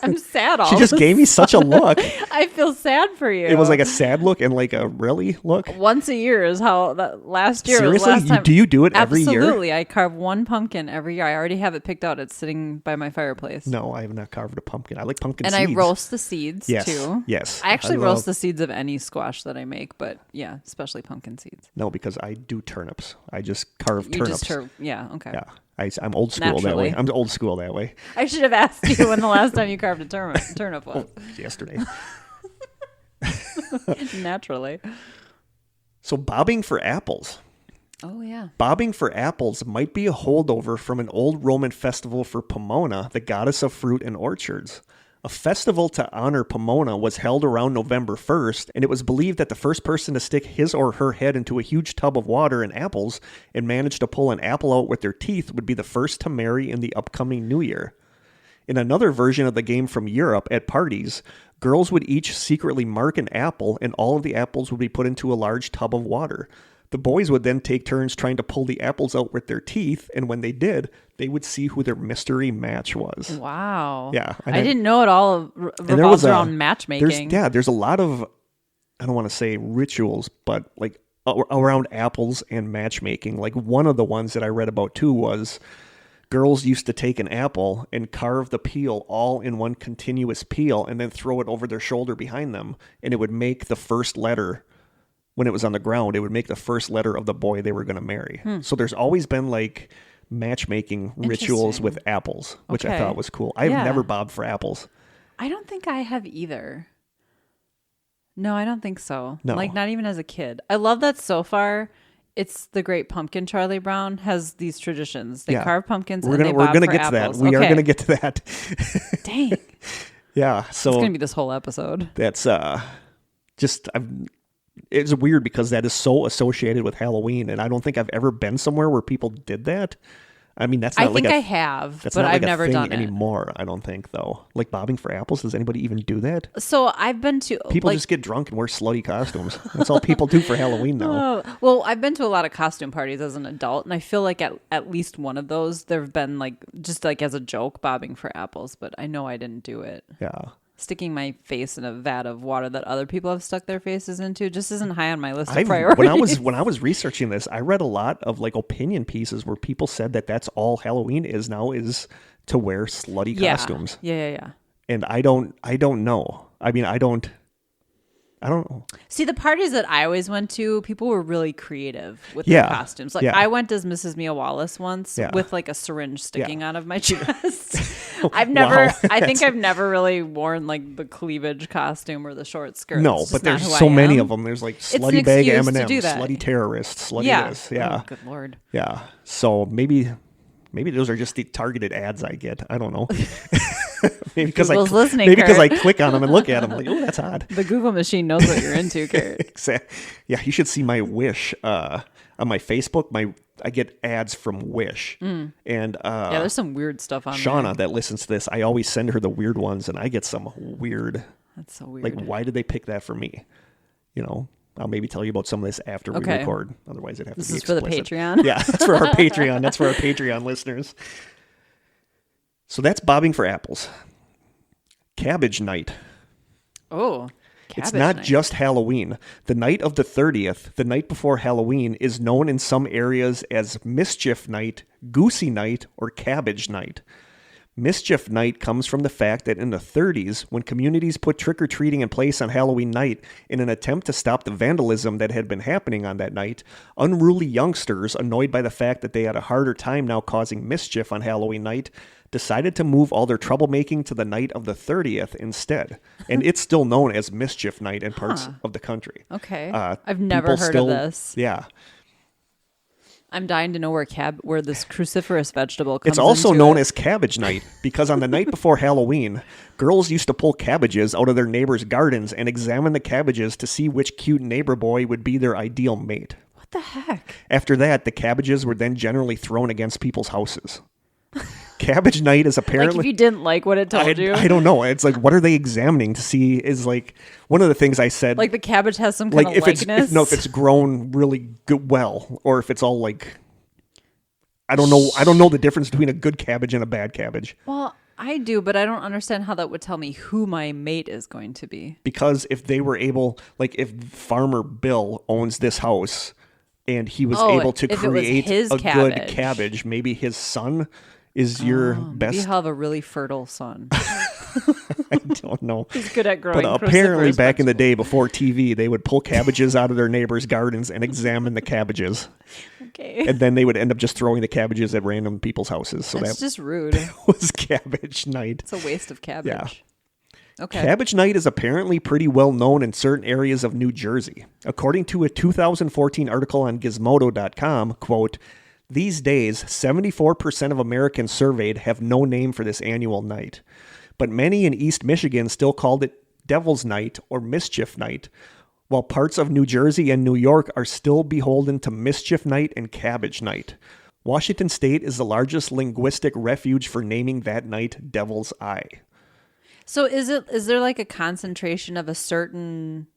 I'm sad. She just gave me such a look. I feel sad for you. It was like a sad look and like a really look. Once a year is how that last year. Seriously? Was last time. Do you do it every year? Absolutely. I carve one pumpkin every year. I already have it picked out. It's sitting by my fireplace. No, I have not carved a pumpkin. I like pumpkin seeds. And I roast the seeds too. Yes. I actually roast the seeds of any squash that I make, but yeah, especially pumpkin seeds. No, because I do turnips. I just carve turnips. Yeah, okay. Yeah. I'm old school that way. I'm old school that way. I should have asked you when the last time you carved a turnip was. Yesterday. Naturally. So bobbing for apples. Oh, yeah. Bobbing for apples might be a holdover from an old Roman festival for Pomona, the goddess of fruit and orchards. A festival to honor Pomona was held around November 1st, and it was believed that the first person to stick his or her head into a huge tub of water and apples and manage to pull an apple out with their teeth would be the first to marry in the upcoming new year. In another version of the game from Europe, at parties, girls would each secretly mark an apple, and all of the apples would be put into a large tub of water. The boys would then take turns trying to pull the apples out with their teeth, and when they did, they would see who their mystery match was. Wow. Yeah. I didn't know it all revolves around matchmaking. There's a lot of, I don't want to say rituals, but like around apples and matchmaking. Like one of the ones that I read about too was girls used to take an apple and carve the peel all in one continuous peel and then throw it over their shoulder behind them, and it would make the first letter. When it was on the ground, it would make the first letter of the boy they were going to marry. So there's always been like matchmaking rituals with apples, which I thought was cool. I've never bobbed for apples. I don't think I have either. No, I don't think so. No. Like not even as a kid. I love that so far. It's the Great Pumpkin. Charlie Brown has these traditions. They carve pumpkins and they bob for get apples. To that. We are going to get to that. Dang. Yeah. So it's going to be this whole episode. That's it's weird because that is so associated with Halloween, and I don't think I've ever been somewhere where people did that. I mean, that's not I think I have, but I've never done it anymore. I don't think though. Like bobbing for apples, does anybody even do that? So I've been to people just get drunk and wear slutty costumes. That's all people do for Halloween now. Well, I've been to a lot of costume parties as an adult, and I feel like at least one of those there have been like just like as a joke bobbing for apples, but I know I didn't do it. Yeah. Sticking my face in a vat of water that other people have stuck their faces into just isn't high on my list of priorities. When I was researching this, I read a lot of like opinion pieces where people said that that's all Halloween is now is to wear slutty costumes. Yeah. And I don't know. I mean, I don't know. See, the parties that I always went to, people were really creative with their costumes. Like I went as Mrs. Mia Wallace once with like a syringe sticking out of my chest. I think I've never really worn like the cleavage costume or the short skirt. No, but there's so many of them. There's like slutty bag M&M, slutty terrorist, slutty this. Yeah. Oh, good Lord. Yeah. So maybe those are just the targeted ads I get. I don't know. Maybe because I click on them and look at them like, oh, that's odd. The Google machine knows what you're into, Kurt. Exactly. Yeah, you should see my Wish on my Facebook. I get ads from Wish, and there's some weird stuff on Shauna there. that listens to this. I always send her the weird ones, and I get some weird. That's so weird. Like, why did they pick that for me? You know. I'll maybe tell you about some of this after we record. Otherwise, it'd have to be explicit. This is for the Patreon? Yeah, that's for our Patreon. That's for our Patreon listeners. So that's bobbing for apples. Cabbage Night. Oh, it's not just Halloween. The night of the 30th, the night before Halloween, is known in some areas as Mischief Night, Goosey Night, or Cabbage Night. Mischief Night comes from the fact that in the 30s, when communities put trick-or-treating in place on Halloween night in an attempt to stop the vandalism that had been happening on that night, unruly youngsters, annoyed by the fact that they had a harder time now causing mischief on Halloween night, decided to move all their troublemaking to the night of the 30th instead. And it's still known as Mischief Night in parts of the country. Okay. I've never heard of this. Yeah. I'm dying to know where this cruciferous vegetable comes. It's also known as Cabbage Night because on the night before Halloween, girls used to pull cabbages out of their neighbors' gardens and examine the cabbages to see which cute neighbor boy would be their ideal mate. What the heck? After that, the cabbages were then generally thrown against people's houses. Cabbage Night is apparently... Like if you didn't like what it told you? I don't know. It's like, what are they examining to see is like, one of the things I said... Like the cabbage has some kind of likeness? If it's grown really good, well, or if it's all like... I don't know the difference between a good cabbage and a bad cabbage. Well, I do, but I don't understand how that would tell me who my mate is going to be. Because if they were able... Like if Farmer Bill owns this house and he was able to create a good cabbage, maybe his son... is your best... Maybe he'll have a really fertile son. I don't know. He's good at growing. But apparently back in the day before TV, they would pull cabbages out of their neighbors' gardens and examine the cabbages. Okay. And then they would end up just throwing the cabbages at random people's houses. So that's just rude. That was Cabbage Night. It's a waste of cabbage. Yeah. Okay. Cabbage Night is apparently pretty well known in certain areas of New Jersey. According to a 2014 article on Gizmodo.com, quote, these days, 74% of Americans surveyed have no name for this annual night. But many in East Michigan still called it Devil's Night or Mischief Night, while parts of New Jersey and New York are still beholden to Mischief Night and Cabbage Night. Washington State is the largest linguistic refuge for naming that night Devil's Eye. So is there like a concentration of a certain...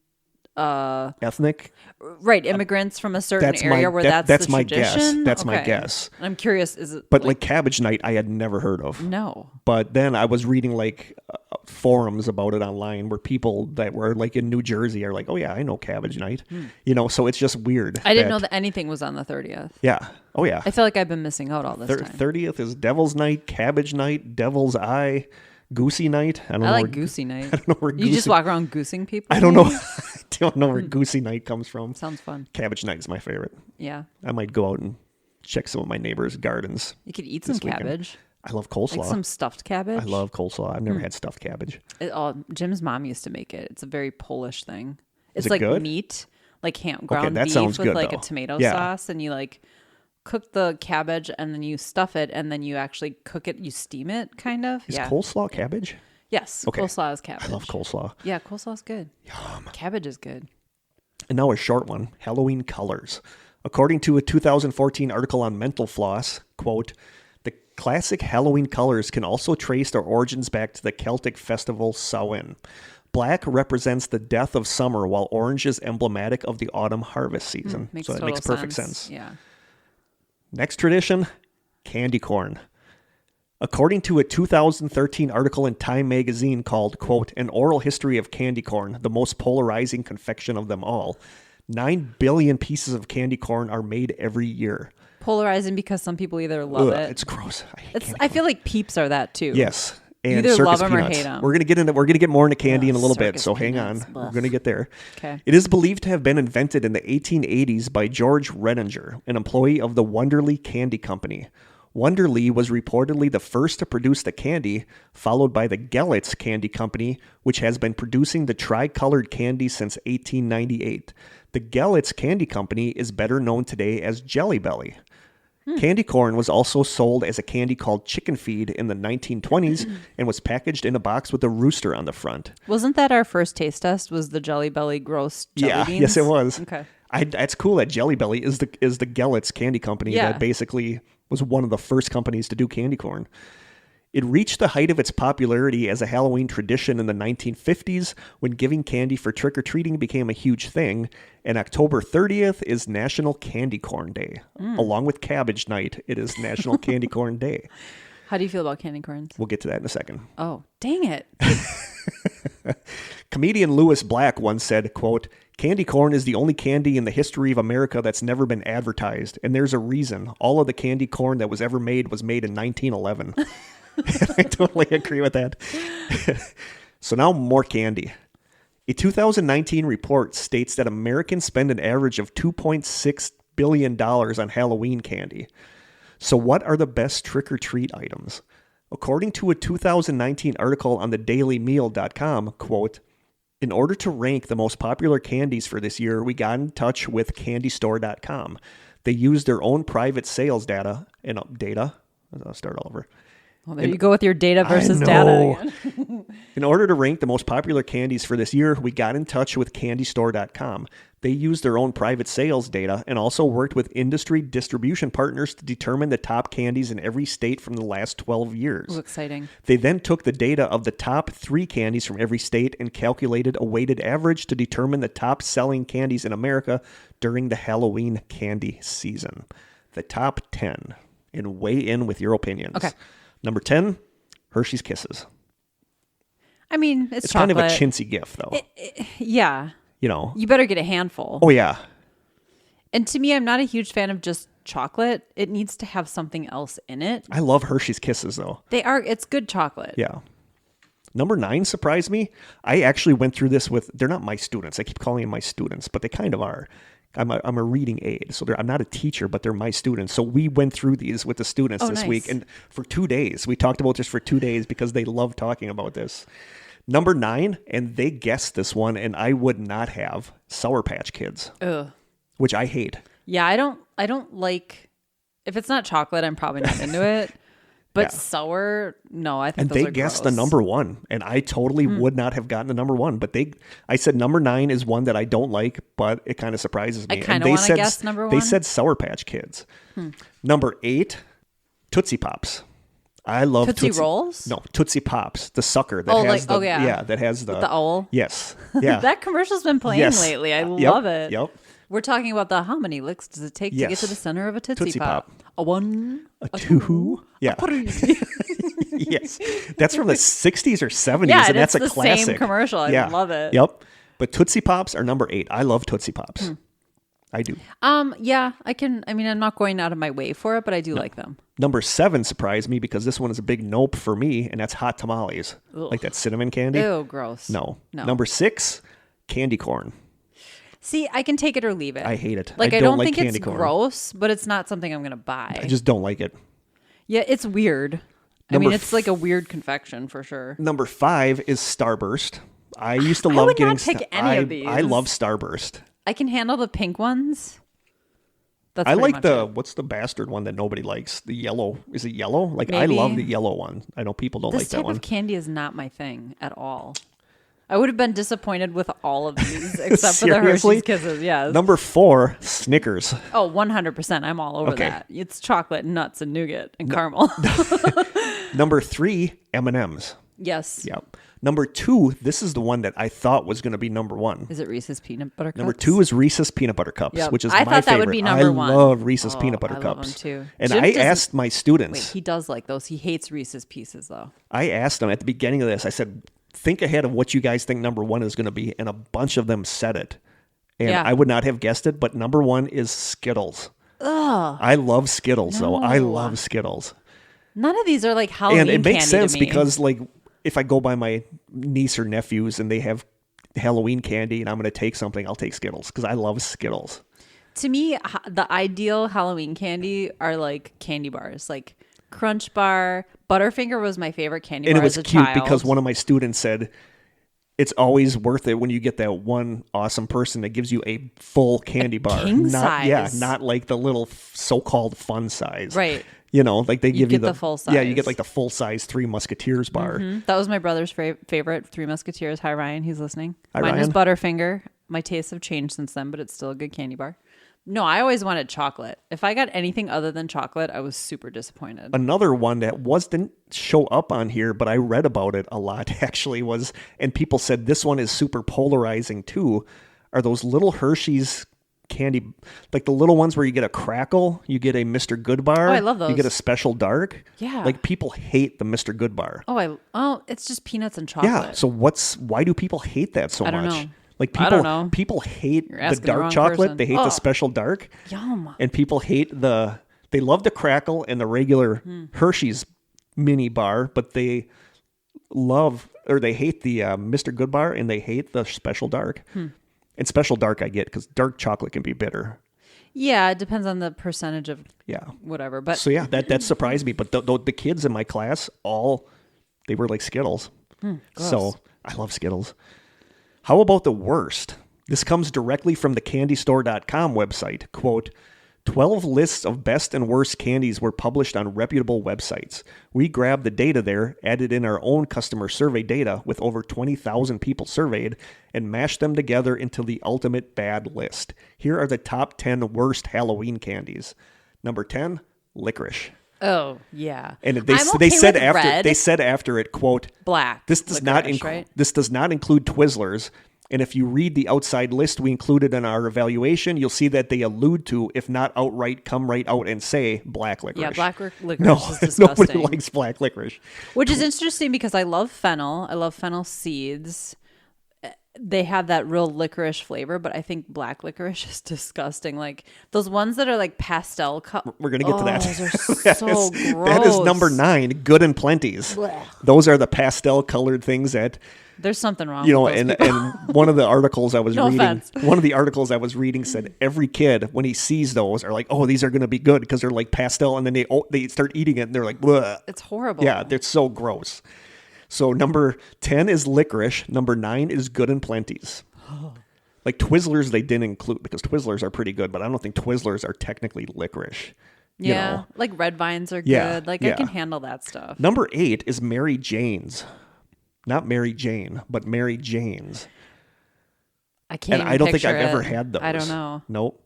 ethnic, right? Immigrants from a certain area where that's the my tradition? guess. That's my guess. I'm curious. Is it? But like Cabbage Night, I had never heard of. No. But then I was reading like forums about it online where people that were like in New Jersey are like, "Oh yeah, I know Cabbage Night." You know, so it's just weird. I didn't know that anything was on the 30th. Yeah. Oh yeah. I feel like I've been missing out all this time. 30th is Devil's Night, Cabbage Night, Devil's Eye. Goosey Night. I like Goosey Night. I don't know where you just walk around goosing people. I don't know. I don't know where Goosey Night comes from. Sounds fun. Cabbage Night is my favorite. Yeah. I might go out and check some of my neighbors' gardens. You could eat some cabbage. I love coleslaw. Like some stuffed cabbage. I love coleslaw. I've never had stuffed cabbage. Jim's mom used to make it. It's a very Polish thing. Is It's it like good? meat, like ground that beef sounds with good, like though. a tomato Yeah. sauce, and you like cook the cabbage, and then you stuff it, and then you actually cook it. You steam it, kind of. Is coleslaw cabbage? Yes, Okay. coleslaw is cabbage. I love coleslaw. Yeah, coleslaw's good. Yum. Cabbage is good. And now a short one, Halloween colors. According to a 2014 article on Mental Floss, quote, the classic Halloween colors can also trace their origins back to the Celtic festival Samhain. Black represents the death of summer, while orange is emblematic of the autumn harvest season. So that makes perfect sense. Yeah. Next tradition, candy corn. According to a 2013 article in Time magazine called, quote, An Oral History of Candy Corn, the most polarizing confection of them all, 9 billion pieces of candy corn are made every year. Polarizing because some people either love it. It's gross. I feel like Peeps are that too. Yes. You And either Circus love them or Peanuts. hate them. We're gonna get more into candy in a little bit, Circus so hang on. Peanuts. We're gonna get there. Okay. It is believed to have been invented in the 1880s by George Renninger, an employee of the Wonderly Candy Company. Wonderly was reportedly the first to produce the candy, followed by the Gellitz Candy Company, which has been producing the tri-colored candy since 1898. The Gellitz Candy Company is better known today as Jelly Belly. Candy corn was also sold as a candy called chicken feed in the 1920s and was packaged in a box with a rooster on the front. Wasn't that our first taste test? Was the Jelly Belly gross jelly beans? Yes, it was. Okay. That's cool that Jelly Belly is the Gellitz Candy Company that basically was one of the first companies to do candy corn. It reached the height of its popularity as a Halloween tradition in the 1950s when giving candy for trick-or-treating became a huge thing, and October 30th is National Candy Corn Day. Along with Cabbage Night, it is National Candy Corn Day. How do you feel about candy corns? We'll get to that in a second. Oh, dang it. Comedian Louis Black once said, quote, candy corn is the only candy in the history of America that's never been advertised, and there's a reason. All of the candy corn that was ever made was made in 1911. I totally agree with that. So now more candy. A 2019 report states that Americans spend an average of $2.6 billion on Halloween candy. So what are the best trick-or-treat items? According to a 2019 article on thedailymeal.com, quote, in order to rank the most popular candies for this year, we got in touch with candystore.com. They use their own private sales data and I'll start all over. Well, there you go with your data versus data again. In order to rank the most popular candies for this year, we got in touch with candystore.com. They used their own private sales data and also worked with industry distribution partners to determine the top candies in every state from the last 12 years. Ooh, exciting. They then took the data of the top 3 candies from every state and calculated a weighted average to determine the top selling candies in America during the Halloween candy season. The top 10. And weigh in with your opinions. Okay. Number 10, Hershey's Kisses. I mean, it's kind chocolate. of a chintzy gift, though. Yeah. You know. You better get a handful. Oh, yeah. And to me, I'm not a huge fan of just chocolate. It needs to have something else in it. I love Hershey's Kisses, though. It's good chocolate. Yeah. Number 9 surprised me. I actually went through this with, they're not my students. I keep calling them my students, but they kind of are. I'm a reading aide, so I'm not a teacher, but they're my students. So we went through these with the students this week, and for 2 days, we talked about this for 2 days because they love talking about this. Number 9, and they guessed this one, and I would not have Sour Patch Kids, which I hate. Yeah, I don't like. If it's not chocolate, I'm probably not into it. But sour, no, I think and those are they guessed gross. the number 1, and I totally would not have gotten the number 1. But I said number 9 is one that I don't like, but it kind of surprises me. I kind of want to guess number 1. They said Sour Patch Kids. Number 8, Tootsie Pops. I love Tootsie Rolls. No, Tootsie Pops, the sucker that has that has the owl. Yes, yeah. That commercial's been playing lately. I love it. Yep. We're talking about how many licks does it take to get to the center of a Tootsie Pop? A 1, a 2, yeah. Yes, that's from the 60s or 70s, and that's a the classic. Same commercial. I love it. Yep. But Tootsie Pops are number 8. I love Tootsie Pops. I do. Yeah, I'm not going out of my way for it, but I do like them. Number 7 surprised me because this one is a big nope for me, and that's hot tamales. Ugh. Like that cinnamon candy. Ew, gross. No. Number 6, candy corn. See, I can take it or leave it. I hate it. I don't think it's corn. gross, but it's not something I'm going to buy. I just don't like it. Yeah, it's weird. It's like a weird confection for sure. Number 5 is Starburst. I used to love getting. I would not pick any of these. I love Starburst. I can handle the pink ones. That's I like what's the bastard one that nobody likes? The yellow. Is it yellow? Like maybe. I love the yellow one. I know people don't like that one. This type of candy is not my thing at all. I would have been disappointed with all of these except for the Hershey's Kisses. Yes. Number 4, Snickers. Oh, 100%. I'm all over that. It's chocolate, nuts, and nougat and caramel. Number 3, M&M's. Yes. Yep. Number 2, this is the one that I thought was going to be number 1. Is it Reese's Peanut Butter Cups? Number 2 is Reese's Peanut Butter Cups, which is my favorite. I thought that would be number 1. I love Reese's Peanut Butter Cups. I love them too. And I asked my students. Wait, he does like those. He hates Reese's Pieces though. I asked them at the beginning of this, I said, think ahead of what you guys think number 1 is going to be. And a bunch of them said it. And I would not have guessed it, but number 1 is Skittles. Ugh. I love Skittles, though. I love Skittles. None of these are like Halloween candy. And it makes sense to me. because, like, if I go by my niece or nephews and they have Halloween candy and I'm going to take something, I'll take Skittles because I love Skittles. To me, the ideal Halloween candy are like candy bars, like Crunch Bar. Butterfinger was my favorite candy bar as a child. And it was cute because one of my students said, it's always worth it when you get that one awesome person that gives you a full candy bar. King size. Yeah, not like the little so-called fun size. Right. You know, like they give you the full size. Yeah, you get like the full size 3 Musketeers bar. Mm-hmm. That was my brother's favorite, 3 Musketeers. Hi, Ryan. He's listening. Hi, Mine Ryan. is Butterfinger. My tastes have changed since then, but it's still a good candy bar. No, I always wanted chocolate. If I got anything other than chocolate, I was super disappointed. Another one that didn't show up on here, but I read about it a lot actually was, and people said this one is super polarizing too, are those little Hershey's candy, like the little ones where you get a crackle, you get a Mr. Good bar. Oh, I love those. You get a special dark. Yeah. Like people hate the Mr. Good bar. Oh, it's just peanuts and chocolate. Yeah. So why do people hate that so much? I don't know. Like I don't know. People hate the the dark wrong chocolate. person. They hate the special dark. Yum. And people hate they love the crackle and the regular Hershey's mini bar, but they hate the Mr. Good bar and they hate the special dark. And special dark I get because dark chocolate can be bitter. Yeah, it depends on the percentage of whatever. But so yeah, that surprised me. But the kids in my class they were like Skittles. So I love Skittles. How about the worst? This comes directly from the candystore.com website. Quote, 12 lists of best and worst candies were published on reputable websites. We grabbed the data there, added in our own customer survey data with over 20,000 people surveyed, and mashed them together into the ultimate bad list. Here are the top 10 worst Halloween candies. Number 10, licorice. Oh, yeah. And they said after it, quote, black. This does not include Twizzlers. And if you read the outside list we included in our evaluation, you'll see that they allude to, if not outright, come right out and say black licorice. Yeah, black licorice is disgusting. Nobody likes black licorice. Which is interesting because I love fennel. I love fennel seeds. They have that real licorice flavor, but I think black licorice is disgusting. Like those ones that are like pastel. We're going to get to that. Those are so gross. That is number 9, Good and Plenty's. Blech. Those are the pastel colored things that... There's something wrong with those and one of the articles I was reading said every kid, when he sees those, are like, oh, these are going to be good because they're like pastel, and then they start eating it and they're like, bleh. It's horrible. Yeah, they're so gross. So number 10 is licorice. Number 9 is Good and Plenty's. Like Twizzlers, they didn't include because Twizzlers are pretty good, but I don't think Twizzlers are technically licorice. Yeah, like red vines are good. I can handle that stuff. Number 8 is Mary Jane's. Not Mary Jane, but Mary Jane's. I can't. And I don't think I've ever had those. I don't know. Nope.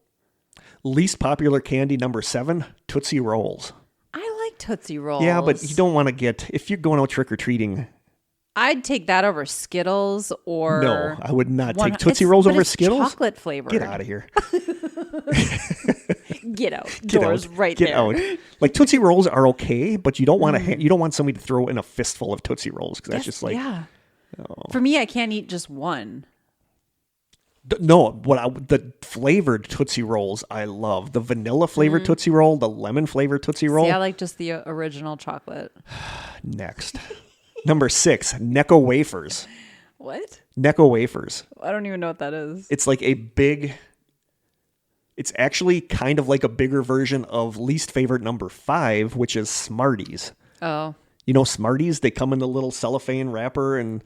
Least popular candy, number 7, Tootsie Rolls. I like Tootsie Rolls. Yeah, but you don't want to get, if you're going out trick-or-treating. I'd take that over Skittles or... No, I would not take Tootsie Rolls over Skittles. It's chocolate flavored. Get out of here. Get out. Doors right there. Get out. Like Tootsie Rolls are okay, but you don't want to. You don't want somebody to throw in a fistful of Tootsie Rolls because that's just like. Yeah. Oh. For me, I can't eat just one. No, the flavored Tootsie Rolls I love. The vanilla flavored Tootsie Roll, the lemon flavored Tootsie Roll. See, I like just the original chocolate. Next. Number 6, Necco Wafers. What? Necco Wafers. I don't even know what that is. It's like a big... It's actually kind of like a bigger version of least favorite number 5, which is Smarties. Oh. You know Smarties? They come in the little cellophane wrapper, and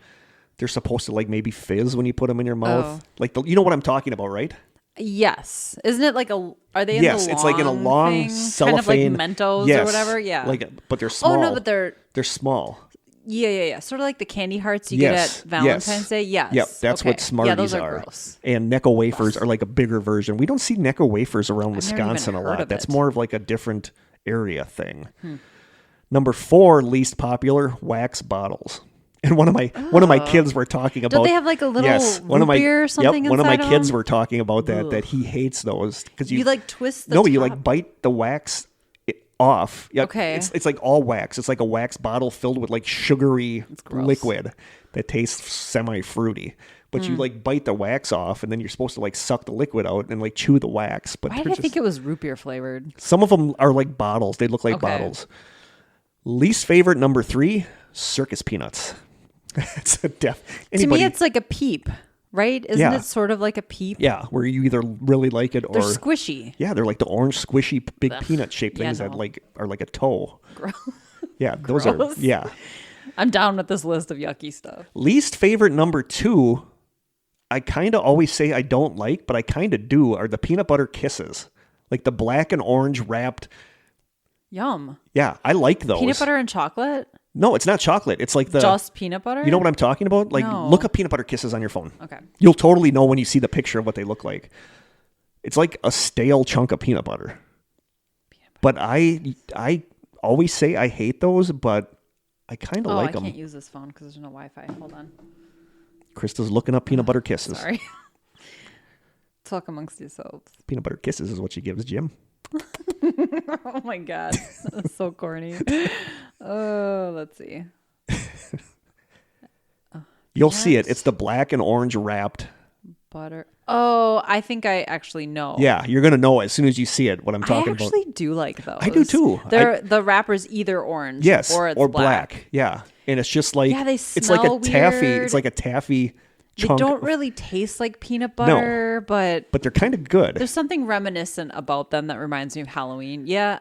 they're supposed to like maybe fizz when you put them in your mouth. Oh. Like you know what I'm talking about, right? Yes. Isn't it like a... Are they in the long it's like in a long thing? cellophane. Kind of like Mentos or whatever? Yeah. But they're small. Oh, no, but they're small. Yeah. Sort of like the candy hearts you get at Valentine's Day. Yes. Yep, that's what Smarties those are. Gross. And Necco Wafers are like a bigger version. We don't see Necco Wafers around Wisconsin a lot. That's more of like a different area thing. Number 4, least popular, wax bottles. And one of my kids were talking about. Don't they have like a little root beer or something? Yep, one of my kids were talking about that he hates those because you like twist the top. you like bite the wax off. Yep. Okay. It's like all wax. It's like a wax bottle filled with like sugary liquid that tastes semi-fruity. But you like bite the wax off, and then you're supposed to like suck the liquid out and like chew the wax. But why did I think it was root beer flavored? Some of them are like bottles. They look like bottles. Least favorite number 3, Circus Peanuts. It's a to me, it's like a Peep. Right? Isn't it sort of like a Peep? Yeah, where you either really like it or... They're squishy. Yeah, they're like the orange squishy big peanut-shaped things that like are like a toe. Gross. Yeah, those are... Yeah. I'm down with this list of yucky stuff. Least favorite number 2, I kind of always say I don't like, but I kind of do, are the peanut butter kisses. Like the black and orange wrapped... Yum. Yeah, I like those. Peanut butter and chocolate? No, it's not chocolate. It's like just peanut butter? You know what I'm talking about? Like, look up peanut butter kisses on your phone. Okay. You'll totally know when you see the picture of what they look like. It's like a stale chunk of peanut butter. But I always say I hate those, but I kind of like them. I can't use this phone because there's no Wi-Fi. Hold on. Krista's looking up peanut butter kisses. Sorry. Talk amongst yourselves. Peanut butter kisses is what she gives Jim. Oh my God. That's so corny. Oh, let's see. You'll see it. It's the black and orange wrapped butter. Oh, I think I actually know. Yeah, you're going to know as soon as you see it what I'm talking about. I actually do like those. I do too. The wrapper's either orange or black. Yeah. And it's just like they it's like a taffy. Weird. It's like a taffy chunk. They don't really taste like peanut butter, but they're kind of good. There's something reminiscent about them that reminds me of Halloween. Yeah,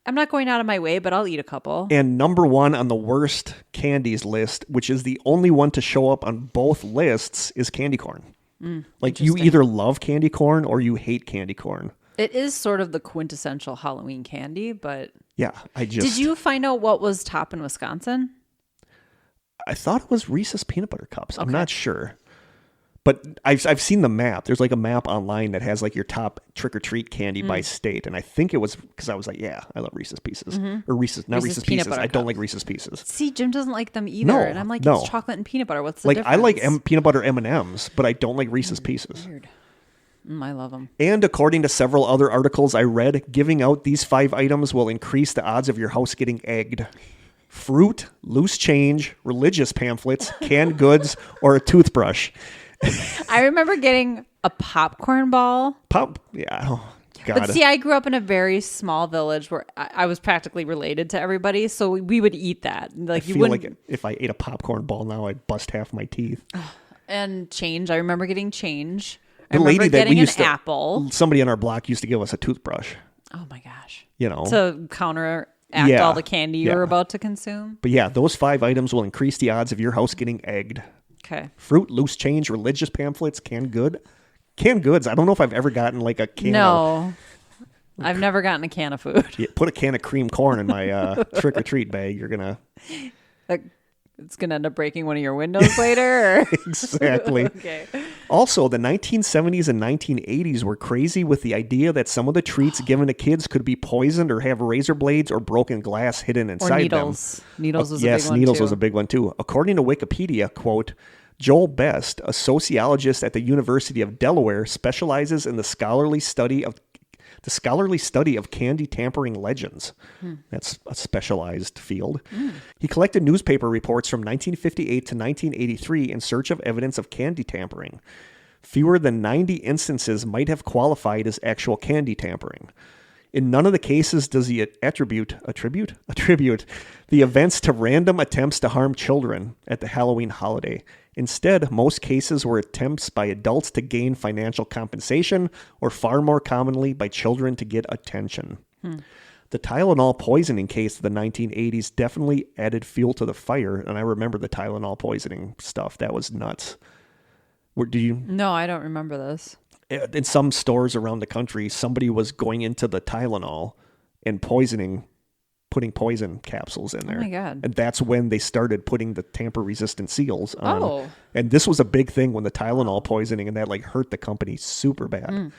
I'm not going out of my way, but I'll eat a couple. And number 1 on the worst candies list, which is the only one to show up on both lists, is candy corn. Like you either love candy corn or you hate candy corn. It is sort of the quintessential Halloween candy, but... Yeah, Did you find out what was top in Wisconsin? I thought it was Reese's Peanut Butter Cups. I'm not sure. But I've seen the map. There's like a map online that has like your top trick-or-treat candy by state. And I think it was because I was like, yeah, I love Reese's Pieces. Or Reese's Pieces. I don't like Reese's Pieces. See, Jim doesn't like them either. No, and I'm like, it's chocolate and peanut butter. What's the difference? I like peanut butter M&Ms, but I don't like Reese's Pieces. Weird. I love them. And according to several other articles I read, giving out these 5 items will increase the odds of your house getting egged. Fruit, loose change, religious pamphlets, canned goods, or a toothbrush. I remember getting a popcorn ball. Yeah. Oh, God. But see, I grew up in a very small village where I was practically related to everybody, so we would eat that. Like, I feel like if I ate a popcorn ball now, I'd bust half my teeth. And change. I remember getting change. The lady that we used to, apple. Somebody on our block used to give us a toothbrush. Oh my gosh. To counteract all the candy you were about to consume. But yeah, those 5 items will increase the odds of your house getting egged. Okay. Fruit, loose change, religious pamphlets, canned goods. I don't know if I've ever gotten like a can. No, I've never gotten a can of food. Put a can of cream corn in my trick or treat bag. You're gonna. It's gonna end up breaking one of your windows later. Or? Exactly. Okay. Also, the 1970s and 1980s were crazy with the idea that some of the treats given to kids could be poisoned or have razor blades or broken glass hidden inside or needles. them. Needles was a big one too. Needles was a big one too. According to Wikipedia, quote, Joel Best, a sociologist at the University of Delaware, specializes in the scholarly study of candy tampering legends. That's a specialized field. He collected newspaper reports from 1958 to 1983 in search of evidence of candy tampering. Fewer than 90 instances might have qualified as actual candy tampering. In none of the cases does he attribute the events to random attempts to harm children at the Halloween holiday. Instead, most cases were attempts by adults to gain financial compensation, or far more commonly, by children to get attention. The Tylenol poisoning case of the 1980s definitely added fuel to the fire, and I remember the Tylenol poisoning stuff. That was nuts. No, I don't remember this. In some stores around the country, somebody was going into the Tylenol and putting poison capsules in there. Oh my God. And that's when they started putting the tamper-resistant seals on. Oh. And this was a big thing when the Tylenol poisoning, and that like hurt the company super bad.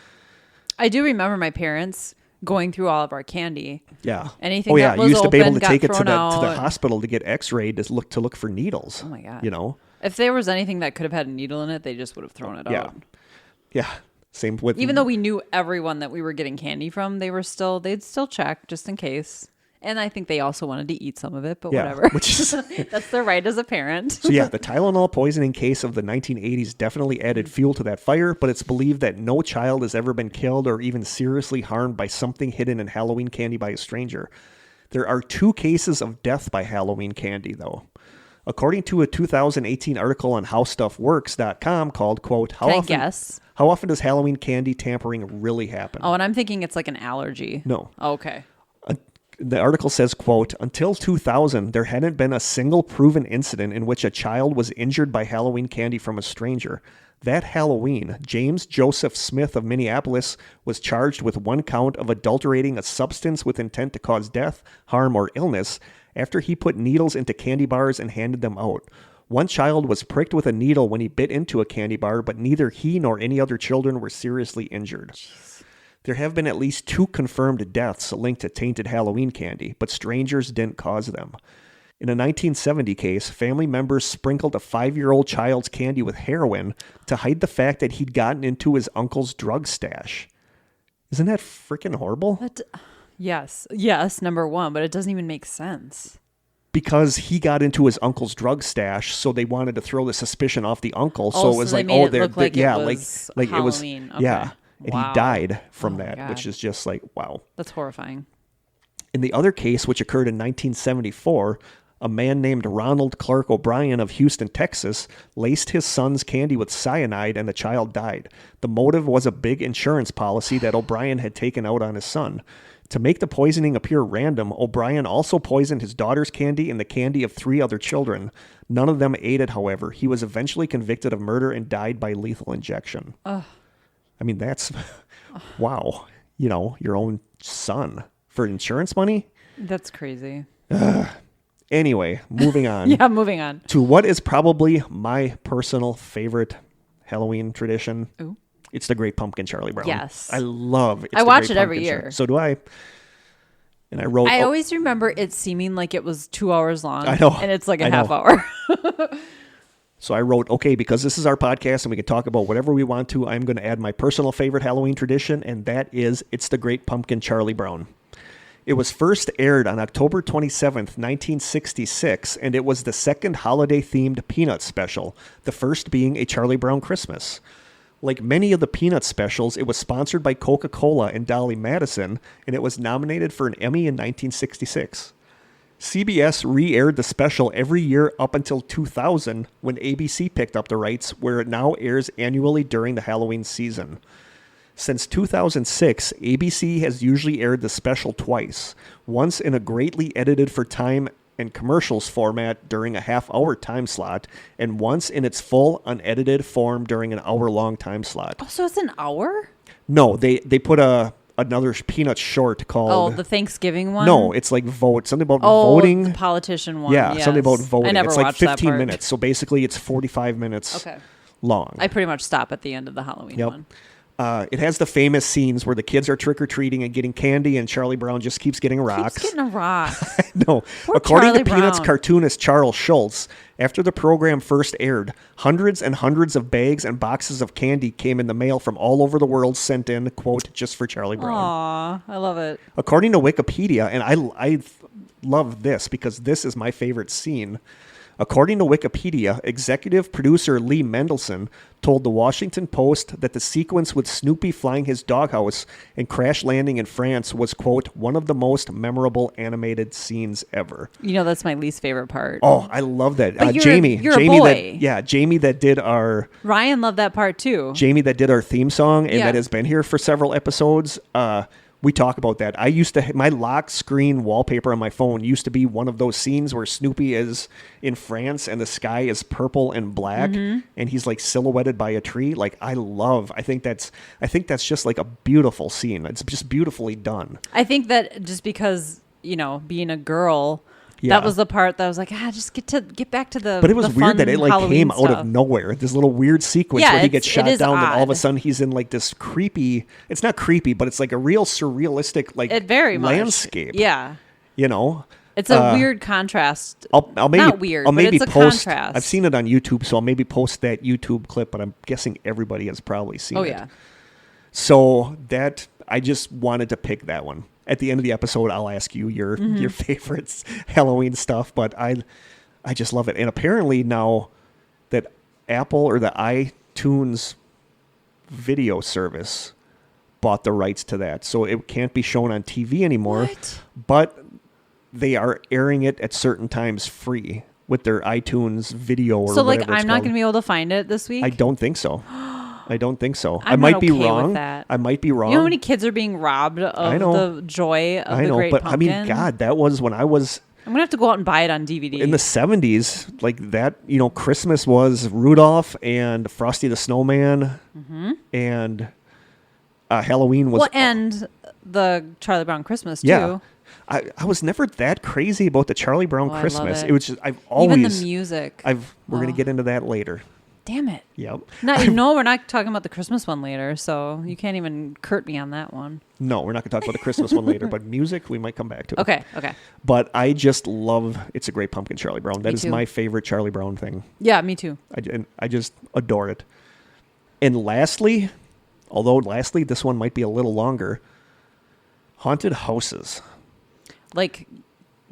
I do remember my parents going through all of our candy. Yeah. Anything that was you used to be able to got take it to thrown the hospital to get x-rayed to look for needles. Oh my God. If there was anything that could have had a needle in it, they just would have thrown it out. Yeah. Same with... Even though we knew everyone that we were getting candy from, they'd still check just in case. And I think they also wanted to eat some of it, but whatever. That's their right as a parent. So yeah, the Tylenol poisoning case of the 1980s definitely added fuel to that fire, but it's believed that no child has ever been killed or even seriously harmed by something hidden in Halloween candy by a stranger. There are 2 cases of death by Halloween candy, though. According to a 2018 article on HowStuffWorks.com called, quote, How often does Halloween candy tampering really happen? Oh, and I'm thinking it's like an allergy. No. Oh, okay. The article says, quote, until 2000, there hadn't been a single proven incident in which a child was injured by Halloween candy from a stranger. That Halloween, James Joseph Smith of Minneapolis was charged with 1 count of adulterating a substance with intent to cause death, harm, or illness after he put needles into candy bars and handed them out. 1 child was pricked with a needle when he bit into a candy bar, but neither he nor any other children were seriously injured. Jeez. There have been at least 2 confirmed deaths linked to tainted Halloween candy, but strangers didn't cause them. In a 1970 case, family members sprinkled a 5-year-old child's candy with heroin to hide the fact that he'd gotten into his uncle's drug stash. Isn't that freaking horrible? Yes, number one, but it doesn't even make sense. Because he got into his uncle's drug stash, so they wanted to throw the suspicion off the uncle. So it was like, Halloween. It was, yeah. And he died from that, which is just like, wow. That's horrifying. In the other case, which occurred in 1974, a man named Ronald Clark O'Brien of Houston, Texas, laced his son's candy with cyanide and the child died. The motive was a big insurance policy that O'Brien had taken out on his son. To make the poisoning appear random, O'Brien also poisoned his daughter's candy and the candy of 3 other children. None of them ate it, however. He was eventually convicted of murder and died by lethal injection. I mean, that's... Wow. your own son for insurance money. That's crazy. Anyway, moving on. Yeah, moving on. To what is probably my personal favorite Halloween tradition. Ooh. It's the Great Pumpkin Charlie Brown. Yes. I love it. I watch it every year. So do I. And I always remember it seeming like it was 2 hours long. I know. And it's like a half hour. So I wrote, okay, because this is our podcast and we can talk about whatever we want to, I'm going to add my personal favorite Halloween tradition, and that is It's the Great Pumpkin Charlie Brown. It was first aired on October 27th, 1966, and it was the second holiday-themed Peanuts special, the first being a Charlie Brown Christmas. Like many of the Peanuts specials, it was sponsored by Coca-Cola and Dolly Madison, and it was nominated for an Emmy in 1966. CBS re-aired the special every year up until 2000, when ABC picked up the rights, where it now airs annually during the Halloween season. Since 2006, ABC has usually aired the special twice, once in a greatly edited for time and commercials format during a half-hour time slot, and once in its full unedited form during an hour-long time slot. Oh, so it's an hour? No, they put another Peanuts short called... Oh, the Thanksgiving one? No, it's like something about voting. The politician one. Yeah, yes. something about voting. I never it's like watched 15 that part. minutes, so basically it's 45 minutes long. I pretty much stop at the end of the Halloween one. It has the famous scenes where the kids are trick-or-treating and getting candy, and Charlie Brown just keeps getting rocks. Keeps getting a rock. No. Poor According Charlie to Peanuts Brown. cartoonist Charles Schulz, after the program first aired, hundreds and hundreds of bags and boxes of candy came in the mail from all over the world, sent in, quote, just for Charlie Brown. Aw, I love it. According to Wikipedia, and I love this because this is my favorite scene. According to Wikipedia, executive producer Lee Mendelson told the Washington Post that the sequence with Snoopy flying his doghouse and crash landing in France was, quote, one of the most memorable animated scenes ever. That's my least favorite part. Oh, I love that. But Jamie a boy. Jamie that did our... Ryan loved that part too. Jamie that did our theme song and that has been here for several episodes. We talk about that. I used to, my lock screen wallpaper on my phone used to be one of those scenes where Snoopy is in France and the sky is purple and black and he's like silhouetted by a tree. Like I think that's just like a beautiful scene. It's just beautifully done. I think that just because, being a girl, that was the part that I was like, just get back to the. But it was weird that it like Halloween came stuff. out of nowhere. This little weird sequence where he gets shot down, and all of a sudden he's in like this creepy. It's not creepy, but it's like a real surrealistic like landscape. Yeah, it's a weird contrast. I'll maybe not weird. I'll maybe but it's post. A contrast. I've seen it on YouTube, so I'll maybe post that YouTube clip. But I'm guessing everybody has probably seen it. Oh yeah. So that I just wanted to pick that one. At the end of the episode, I'll ask you your favorites Halloween stuff, but I just love it. And apparently now that Apple or the iTunes video service bought the rights to that, so it can't be shown on TV anymore. What? But they are airing it at certain times free with their iTunes video or whatever. So like it's I'm not called. going to be able to find it this week? I don't think so. I I'm might not be okay wrong. with that. I might be wrong. You know how many kids are being robbed of the joy of the Great Pumpkin? I mean, God, that was when I was... I'm going to have to go out and buy it on DVD. In the 70s, like that, Christmas was Rudolph and Frosty the Snowman and Halloween was... Well, and the Charlie Brown Christmas, too. Yeah. I was never that crazy about the Charlie Brown Christmas. I love it. It was just, I've always... Even the music. We're going to get into that later. Damn it. Yep. No, we're not talking about the Christmas one later, so you can't even curt me on that one. No, we're not going to talk about the Christmas one later, but music we might come back to. Okay. But I just love It's a Great Pumpkin Charlie Brown. That is my favorite Charlie Brown thing. Yeah, me too. I just adore it. And lastly, this one might be a little longer, haunted houses. Like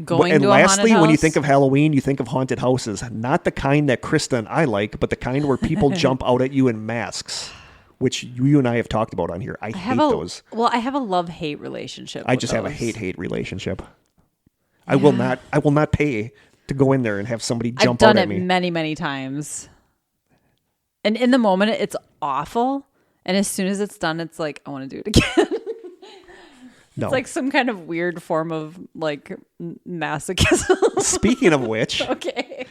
going and to lastly, a haunted house? when you think of Halloween, you think of haunted houses. Not the kind that Krista and I like, but the kind where people jump out at you in masks, which you and I have talked about on here. I hate those. Well, I have a love-hate relationship I just have a hate-hate relationship. Yeah. I will not pay to go in there and have somebody jump out at me. I've done it many, many times. And in the moment, it's awful. And as soon as it's done, it's like, I want to do it again. No. It's like some kind of weird form of like masochism. Speaking of which, okay.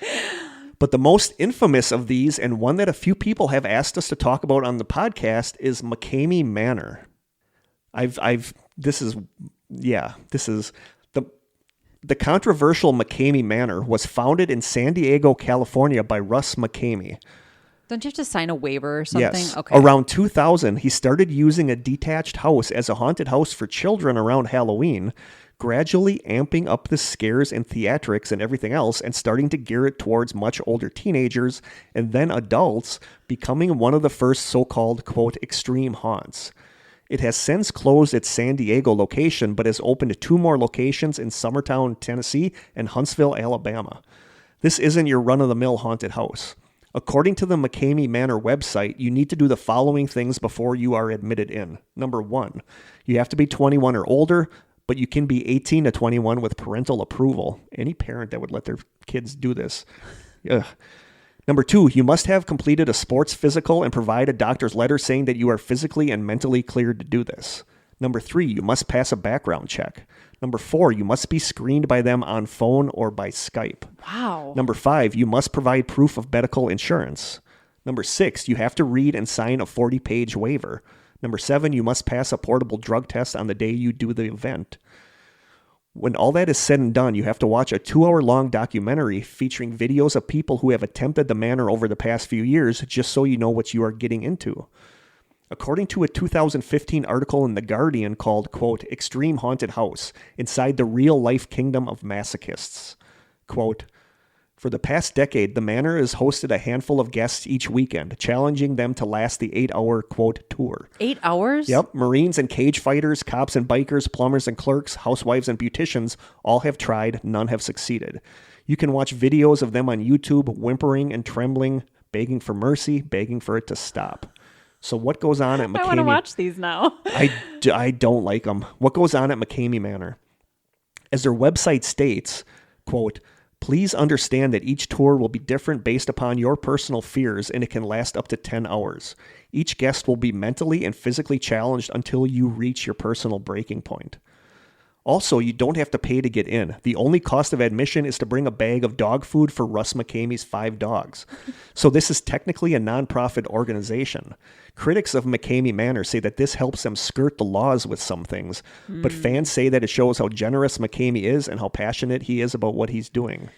But the most infamous of these, and one that a few people have asked us to talk about on the podcast, is Mckamey Manor. This is the controversial Mckamey Manor was founded in San Diego, California by Russ Mckamey. Don't you have to sign a waiver or something? Yes. Okay. Around 2000, he started using a detached house as a haunted house for children around Halloween, gradually amping up the scares and theatrics and everything else and starting to gear it towards much older teenagers and then adults, becoming one of the first so-called, quote, extreme haunts. It has since closed its San Diego location, but has opened 2 more locations in Summertown, Tennessee, and Huntsville, Alabama. This isn't your run-of-the-mill haunted house. According to the Mckamey Manor website, you need to do the following things before you are admitted in. Number 1, you have to be 21 or older, but you can be 18 to 21 with parental approval. Any parent that would let their kids do this. Ugh. Number 2, you must have completed a sports physical and provide a doctor's letter saying that you are physically and mentally cleared to do this. Number 3, you must pass a background check. Number 4, you must be screened by them on phone or by Skype. Wow. Number 5, you must provide proof of medical insurance. Number 6, you have to read and sign a 40-page waiver. Number 7, you must pass a portable drug test on the day you do the event. When all that is said and done, you have to watch a 2-hour-long documentary featuring videos of people who have attempted the manor over the past few years, just so you know what you are getting into. According to a 2015 article in The Guardian called, quote, Extreme Haunted House, Inside the Real-Life Kingdom of Masochists, quote, for the past decade, the manor has hosted a handful of guests each weekend, challenging them to last the 8-hour, quote, tour. 8 hours? Yep. Marines and cage fighters, cops and bikers, plumbers and clerks, housewives and beauticians all have tried. None have succeeded. You can watch videos of them on YouTube, whimpering and trembling, begging for mercy, begging for it to stop. So what goes on at Mckamey? I want to watch these now. I don't like them. What goes on at Mckamey Manor? As their website states, quote, please understand that each tour will be different based upon your personal fears, and it can last up to 10 hours. Each guest will be mentally and physically challenged until you reach your personal breaking point. Also, you don't have to pay to get in. The only cost of admission is to bring a bag of dog food for Russ Mckamey's 5 dogs. So this is technically a nonprofit organization. Critics of Mckamey Manor say that this helps them skirt the laws with some things, but fans say that it shows how generous Mckamey is and how passionate he is about what he's doing.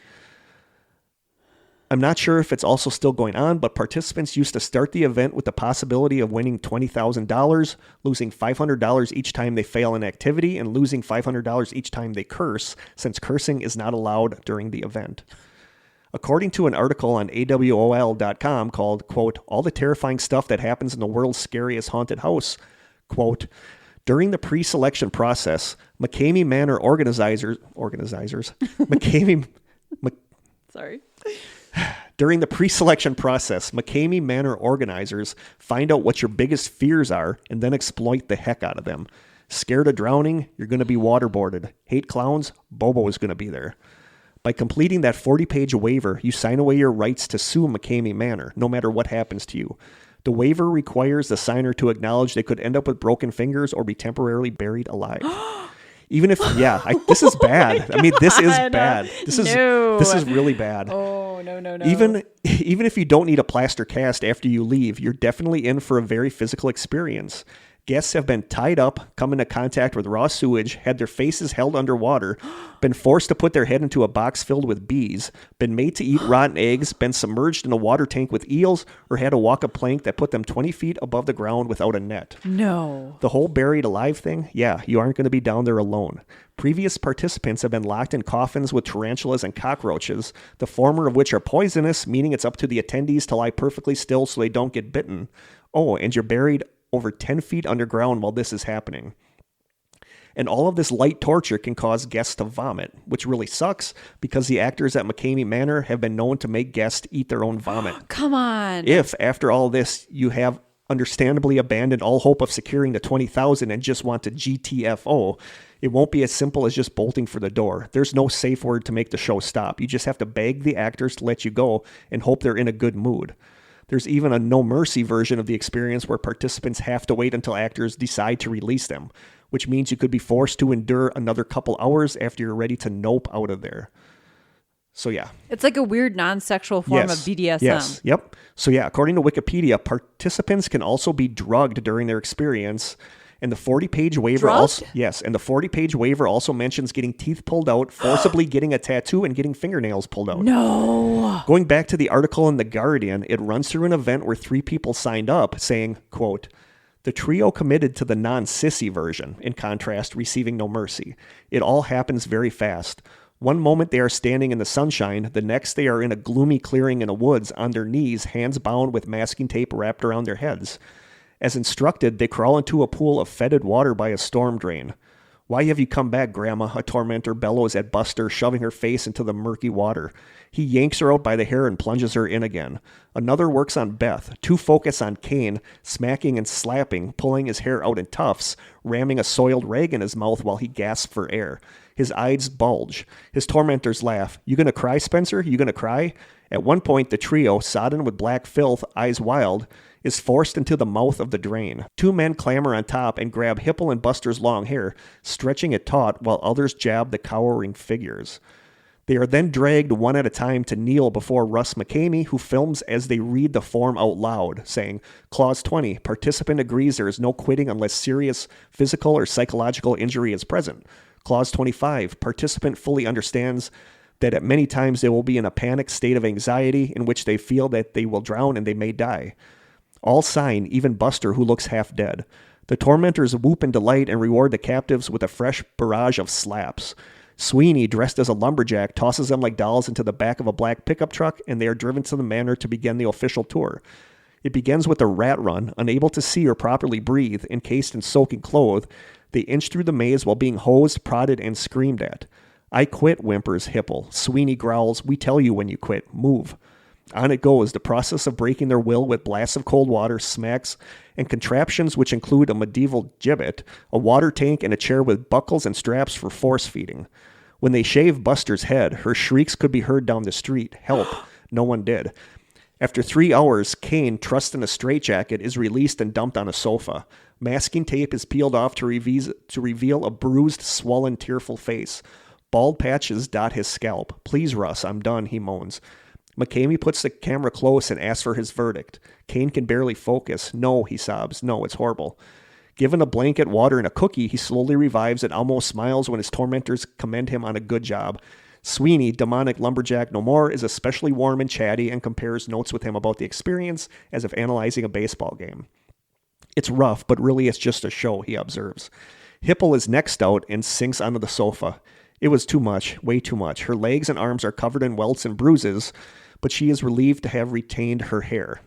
I'm not sure if it's also still going on, but participants used to start the event with the possibility of winning $20,000, losing $500 each time they fail an activity, and losing $500 each time they curse, since cursing is not allowed during the event. According to an article on AWOL.com called, quote, All the Terrifying Stuff That Happens in the World's Scariest Haunted House, quote, during the pre-selection process, Mckamey Manor organizers, During the pre-selection process, Mckamey Manor organizers find out what your biggest fears are and then exploit the heck out of them. Scared of drowning? You're going to be waterboarded. Hate clowns? Bobo is going to be there. By completing that 40-page waiver, you sign away your rights to sue Mckamey Manor, no matter what happens to you. The waiver requires the signer to acknowledge they could end up with broken fingers or be temporarily buried alive. Even if, this is bad. I mean, this is bad. This is really bad. Oh, no. Even if you don't need a plaster cast after you leave, you're definitely in for a very physical experience. Guests have been tied up, come into contact with raw sewage, had their faces held underwater, been forced to put their head into a box filled with bees, been made to eat rotten eggs, been submerged in a water tank with eels, or had to walk a plank that put them 20 feet above the ground without a net. No. The whole buried alive thing? Yeah, you aren't going to be down there alone. Previous participants have been locked in coffins with tarantulas and cockroaches, the former of which are poisonous, meaning it's up to the attendees to lie perfectly still so they don't get bitten. Oh, and you're buried over 10 feet underground while this is happening. And all of this light torture can cause guests to vomit, which really sucks because the actors at Mckamey Manor have been known to make guests eat their own vomit. Come on. If, after all this, you have understandably abandoned all hope of securing the $20,000 and just want to GTFO, it won't be as simple as just bolting for the door. There's no safe word to make the show stop. You just have to beg the actors to let you go and hope they're in a good mood. There's even a no mercy version of the experience where participants have to wait until actors decide to release them, which means you could be forced to endure another couple hours after you're ready to nope out of there. So yeah. It's like a weird non-sexual form of BDSM. Yes. Yep. So yeah, according to Wikipedia, participants can also be drugged during their experience. And the 40-page waiver and the 40-page waiver also mentions getting teeth pulled out, forcibly getting a tattoo, and getting fingernails pulled out. No. Going back to the article in The Guardian, it runs through an event where 3 people signed up saying, quote, "The trio committed to the non-sissy version, in contrast, receiving no mercy. It all happens very fast. One moment they are standing in the sunshine, the next they are in a gloomy clearing in the woods, on their knees, hands bound with masking tape wrapped around their heads. As instructed, they crawl into a pool of fetid water by a storm drain. Why have you come back, Grandma?" a tormentor bellows at Buster, shoving her face into the murky water. He yanks her out by the hair and plunges her in again. Another works on Beth. 2 focus on Kane, smacking and slapping, pulling his hair out in tufts, ramming a soiled rag in his mouth while he gasps for air. His eyes bulge. His tormentors laugh. "You gonna cry, Spencer? You gonna cry?" At one point, the trio, sodden with black filth, eyes wild, is forced into the mouth of the drain. 2 men clamber on top and grab Hipple and Buster's long hair, stretching it taut while others jab the cowering figures. They are then dragged one at a time to kneel before Russ Mckamey, who films as they read the form out loud, saying, "Clause 20, participant agrees there is no quitting unless serious physical or psychological injury is present. Clause 25, participant fully understands that at many times they will be in a panic state of anxiety in which they feel that they will drown and they may die." All sign, even Buster, who looks half dead. The tormentors whoop in delight and reward the captives with a fresh barrage of slaps. Sweeney, dressed as a lumberjack, tosses them like dolls into the back of a black pickup truck, and they are driven to the manor to begin the official tour. It begins with a rat run. Unable to see or properly breathe, encased in soaking clothes, they inch through the maze while being hosed, prodded, and screamed at. "I quit," whimpers Hipple. Sweeney growls, "We tell you when you quit. Move." On it goes, the process of breaking their will with blasts of cold water, smacks, and contraptions which include a medieval gibbet, a water tank, and a chair with buckles and straps for force feeding. When they shave Buster's head, her shrieks could be heard down the street. Help. No one did. After 3 hours, Kane, trussed in a straitjacket, is released and dumped on a sofa. Masking tape is peeled off to reveal a bruised, swollen, tearful face. Bald patches dot his scalp. "Please, Russ, I'm done," he moans. Mckamey puts the camera close and asks for his verdict. Kane can barely focus. "No," he sobs. "No, it's horrible." Given a blanket, water, and a cookie, he slowly revives and almost smiles when his tormentors commend him on a good job. Sweeney, demonic lumberjack no more, is especially warm and chatty and compares notes with him about the experience as if analyzing a baseball game. "It's rough, but really it's just a show," he observes. Hipple is next out and sinks onto the sofa. It was too much, way too much. Her legs and arms are covered in welts and bruises, but she is relieved to have retained her hair.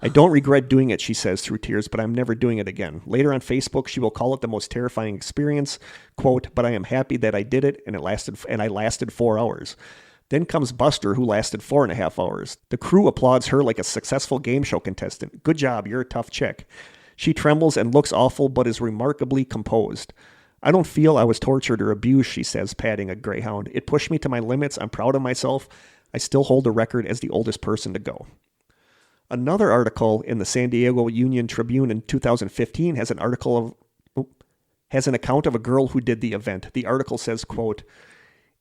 "I don't regret doing it," she says through tears, "but I'm never doing it again." Later on Facebook, she will call it the most terrifying experience. Quote, "But I am happy that I did it, and I lasted 4 hours. Then comes Buster, who lasted 4.5 hours. The crew applauds her like a successful game show contestant. "Good job, you're a tough chick." She trembles and looks awful, but is remarkably composed. "I don't feel I was tortured or abused," she says, patting a greyhound. "It pushed me to my limits. I'm proud of myself. I still hold the record as the oldest person to go." Another article in the San Diego Union Tribune in 2015 has an account of a girl who did the event. The article says, quote,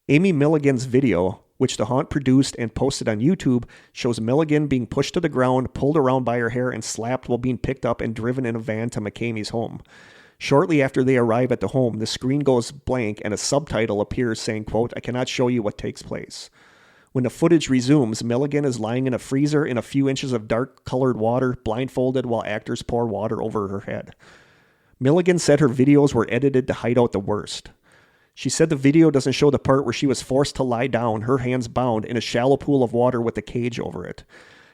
"Amy Milligan's video, which the haunt produced and posted on YouTube, shows Milligan being pushed to the ground, pulled around by her hair, and slapped while being picked up and driven in a van to Mckamey's home. Shortly after they arrive at the home, the screen goes blank and a subtitle appears saying, quote, 'I cannot show you what takes place.' When the footage resumes, Milligan is lying in a freezer in a few inches of dark-colored water, blindfolded while actors pour water over her head. Milligan said her videos were edited to hide out the worst. She said the video doesn't show the part where she was forced to lie down, her hands bound, in a shallow pool of water with a cage over it.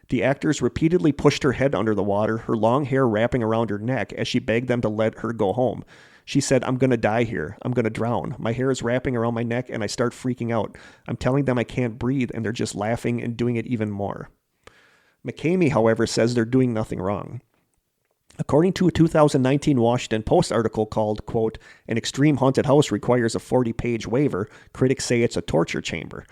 The actors repeatedly pushed her head under the water, her long hair wrapping around her neck as she begged them to let her go home. She said, 'I'm going to die here. I'm going to drown. My hair is wrapping around my neck and I start freaking out. I'm telling them I can't breathe and they're just laughing and doing it even more.' Mckamey, however, says they're doing nothing wrong. According to a 2019 Washington Post article called, quote, 'An extreme haunted house requires a 40-page waiver, critics say it's a torture chamber.'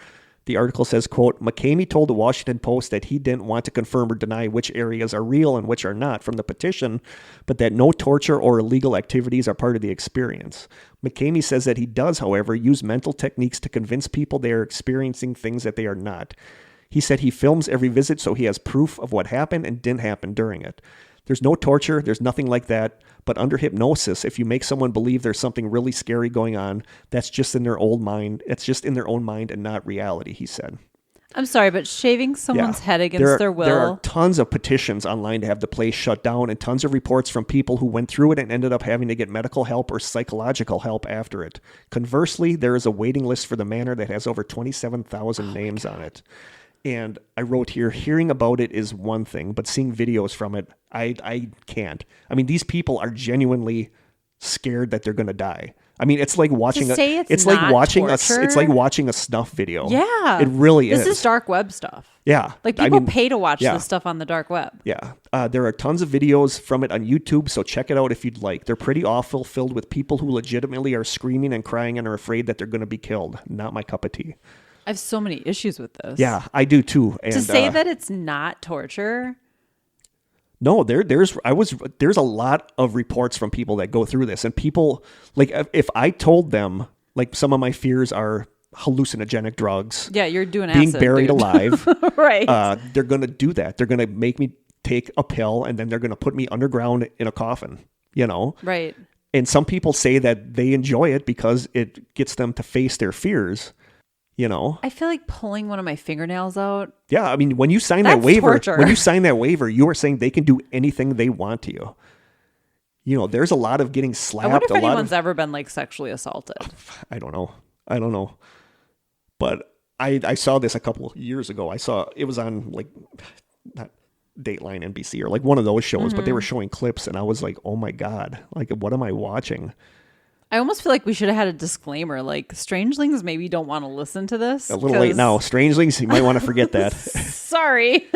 The article says, quote, 'Mckamey told the Washington Post that he didn't want to confirm or deny which areas are real and which are not from the petition, but that no torture or illegal activities are part of the experience. Mckamey says that he does, however, use mental techniques to convince people they are experiencing things that they are not. He said he films every visit so he has proof of what happened and didn't happen during it. There's no torture. There's nothing like that. But under hypnosis, if you make someone believe there's something really scary going on, that's just in their own mind. It's just in their own mind and not reality, he said. I'm sorry, but shaving someone's head against their will. There are tons of petitions online to have the place shut down, and tons of reports from people who went through it and ended up having to get medical help or psychological help after it. Conversely, there is a waiting list for the manor that has over 27,000 names on it. And I wrote here, hearing about it is one thing, but seeing videos from it, I can't. I mean, these people are genuinely scared that they're going to die. I mean, it's like watching it's like watching a snuff video. Yeah. It really is. This is dark web stuff. Yeah. Like people pay to watch this stuff on the dark web. Yeah. There are tons of videos from it on YouTube, so check it out if you'd like. They're pretty awful, filled with people who legitimately are screaming and crying and are afraid that they're going to be killed. Not my cup of tea. I have so many issues with this. Yeah, I do too. And to say that it's not torture. No, there's a lot of reports from people that go through this, and people, like, if I told them, like, some of my fears are hallucinogenic drugs. Yeah, you're doing being acid, buried alive. Right. They're going to do that. They're going to make me take a pill, and then they're going to put me underground in a coffin, you know? Right. And some people say that they enjoy it because it gets them to face their fears. You know, I feel like pulling one of my fingernails out. Yeah, I mean, when you sign that waiver, you are saying they can do anything they want to you. You know, there's a lot of getting slapped. I wonder if anyone's ever been like sexually assaulted. I don't know. But I saw this a couple years ago. I saw it was on like not Dateline NBC or like one of those shows, but they were showing clips, and I was like, oh my God, like what am I watching? I almost feel like we should have had a disclaimer, like strangelings maybe don't want to listen to this. A little late now. Strangelings, you might want to forget that. Sorry.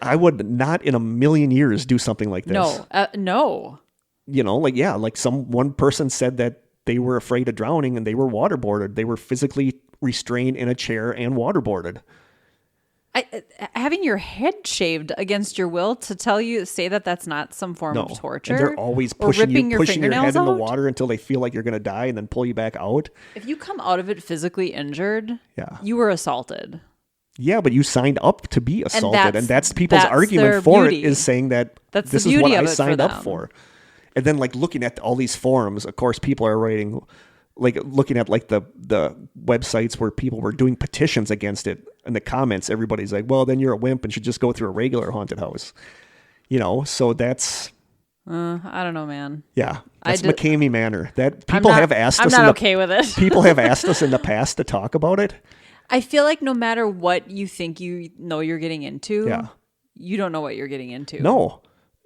I would not in a million years do something like this. No. You know, like, yeah, like one person said that they were afraid of drowning and they were waterboarded. They were physically restrained in a chair and waterboarded. Having your head shaved against your will to say that that's not some form of torture. And they're always pushing your head in the water until they feel like you're going to die and then pull you back out. If you come out of it physically injured, you were assaulted. Yeah, but you signed up to be assaulted. And that's people's argument for it is saying that this is what I signed up for. And then like looking at all these forums, of course, people are writing, like looking at like the websites where people were doing petitions against it. In the comments, everybody's like, well, then you're a wimp and should just go through a regular haunted house. You know, so that's... I don't know, man. Yeah, that's Mckamey Manor. That people have asked us... I'm not okay with it. People have asked us in the past to talk about it. I feel like no matter what you think you know you're getting into, you don't know what you're getting into. No.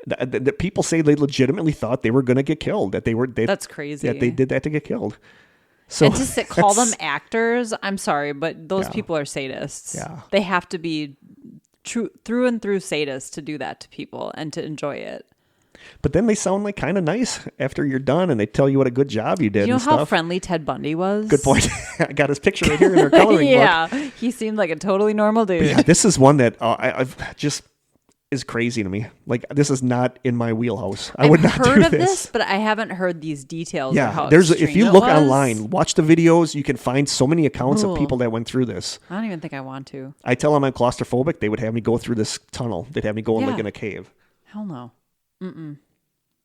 The people say they legitimately thought they were going to get killed. That's crazy. That they did that to get killed. So and to call them actors, I'm sorry, but those people are sadists. Yeah. They have to be through and through sadists to do that to people and to enjoy it. But then they sound like kind of nice after you're done, and they tell you what a good job you did. You know how friendly Ted Bundy was? Good point. I got his picture right here in their coloring book. Yeah, he seemed like a totally normal dude. But yeah, this is one that I've just... is crazy to me. Like, this is not in my wheelhouse. I would not do this. I've heard of this, but I haven't heard these details. Yeah, how if you look online, watch the videos, you can find so many accounts of people that went through this. I don't even think I want to. I tell them I'm claustrophobic. They would have me go through this tunnel. They'd have me go like in a cave. Hell no.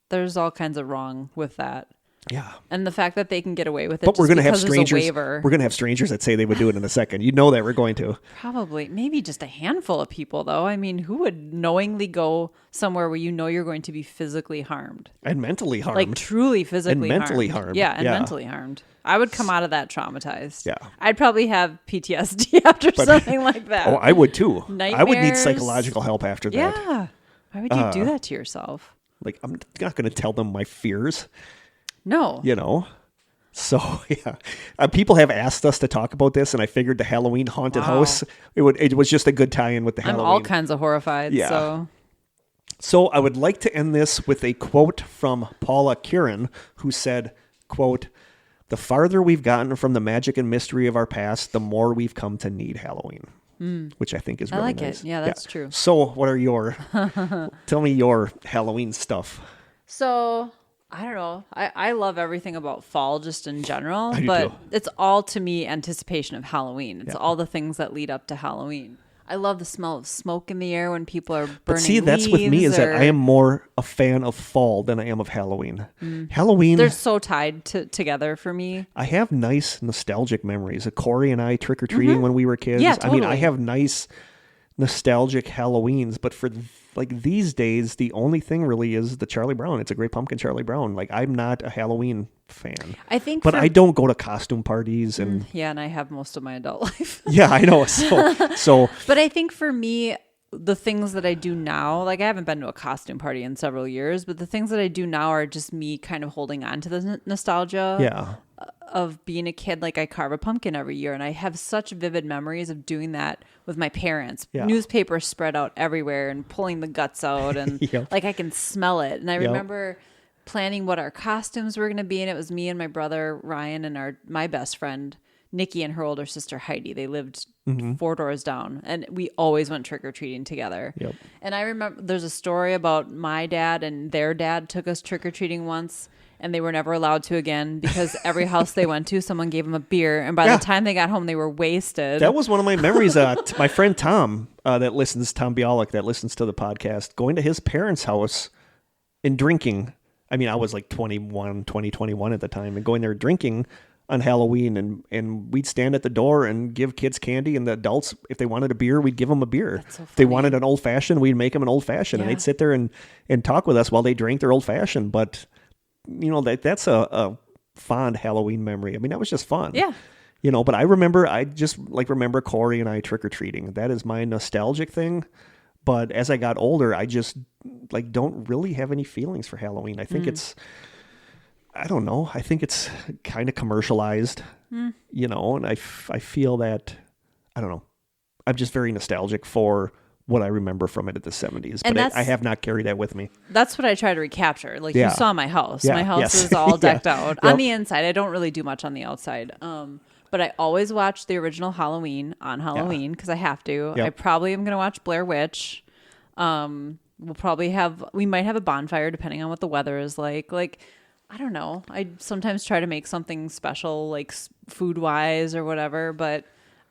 There's all kinds of wrong with that. Yeah. And the fact that they can get away with it but we're going to have strangers. We're going to have strangers that say they would do it in a second. You know that we're going to. Probably. Maybe just a handful of people, though. I mean, who would knowingly go somewhere where you know you're going to be physically harmed? And mentally harmed. Like truly physically and mentally harmed. Yeah, and mentally harmed. I would come out of that traumatized. Yeah. I'd probably have PTSD after something like that. Oh, I would too. Nightmares. I would need psychological help after that. Yeah. Why would you do that to yourself? Like, I'm not going to tell them my fears. No. You know? So, yeah. People have asked us to talk about this, and I figured the Halloween haunted house, it was just a good tie-in with the Halloween. I'm all kinds of horrified, So I would like to end this with a quote from Paula Kieran, who said, quote, "The farther we've gotten from the magic and mystery of our past, the more we've come to need Halloween." Which I think is really nice. I like it. Yeah, that's true. So what are tell me your Halloween stuff. So... I don't know. I love everything about fall just in general, I do but too. it's all to me anticipation of Halloween. It's all the things that lead up to Halloween. I love the smell of smoke in the air when people are burning But see, that's with me is that I am more a fan of fall than I am of Halloween. Halloween, they're so tied together for me. I have nice nostalgic memories of Corey and I trick-or-treating when we were kids. Yeah, totally. I mean, I have nice nostalgic Halloweens, but for like these days, the only thing really is the Charlie Brown. It's a Great Pumpkin Charlie Brown. Like, I'm not a Halloween fan. I think, but I don't go to costume parties and and I have most of my adult life. Yeah, I know. So, but I think for me, the things that I do now, like I haven't been to a costume party in several years, but the things that I do now are just me kind of holding on to the nostalgia of being a kid. Like, I carve a pumpkin every year, and I have such vivid memories of doing that with my parents. Newspapers spread out everywhere and pulling the guts out, and like I can smell it. And I remember planning what our costumes were going to be, and it was me and my brother Ryan and my best friend Nikki and her older sister Heidi. They lived 4 doors down, and we always went trick-or-treating together. And I remember there's a story about my dad and their dad took us trick-or-treating once, and they were never allowed to again because every house they went to, someone gave them a beer, and by the time they got home, they were wasted. That was one of my memories. My friend Tom, Tom Bialik, that listens to the podcast, going to his parents' house and drinking. I mean, I was like 21 at the time, and going there drinking on Halloween, and we'd stand at the door and give kids candy, and the adults, if they wanted a beer, we'd give them a beer. So if they wanted an old fashioned, we'd make them an old fashioned, and they'd sit there and talk with us while they drank their old fashioned. But that's a fond Halloween memory. I mean, that was just fun. Yeah. But I just remember Corey and I trick-or-treating. That is my nostalgic thing. But as I got older, I just don't really have any feelings for Halloween. I think I don't know. I think it's kind of commercialized, and I feel that, I don't know. I'm just very nostalgic for what I remember from it at the 70s, but I have not carried that with me. That's what I try to recapture. Like, you saw my house. My house is all decked out. On the inside, I don't really do much on the outside. But I always watch the original Halloween on Halloween because I have to. I probably am going to watch Blair Witch. We might have a bonfire depending on what the weather is like. Like, I don't know. I sometimes try to make something special, like food-wise or whatever, but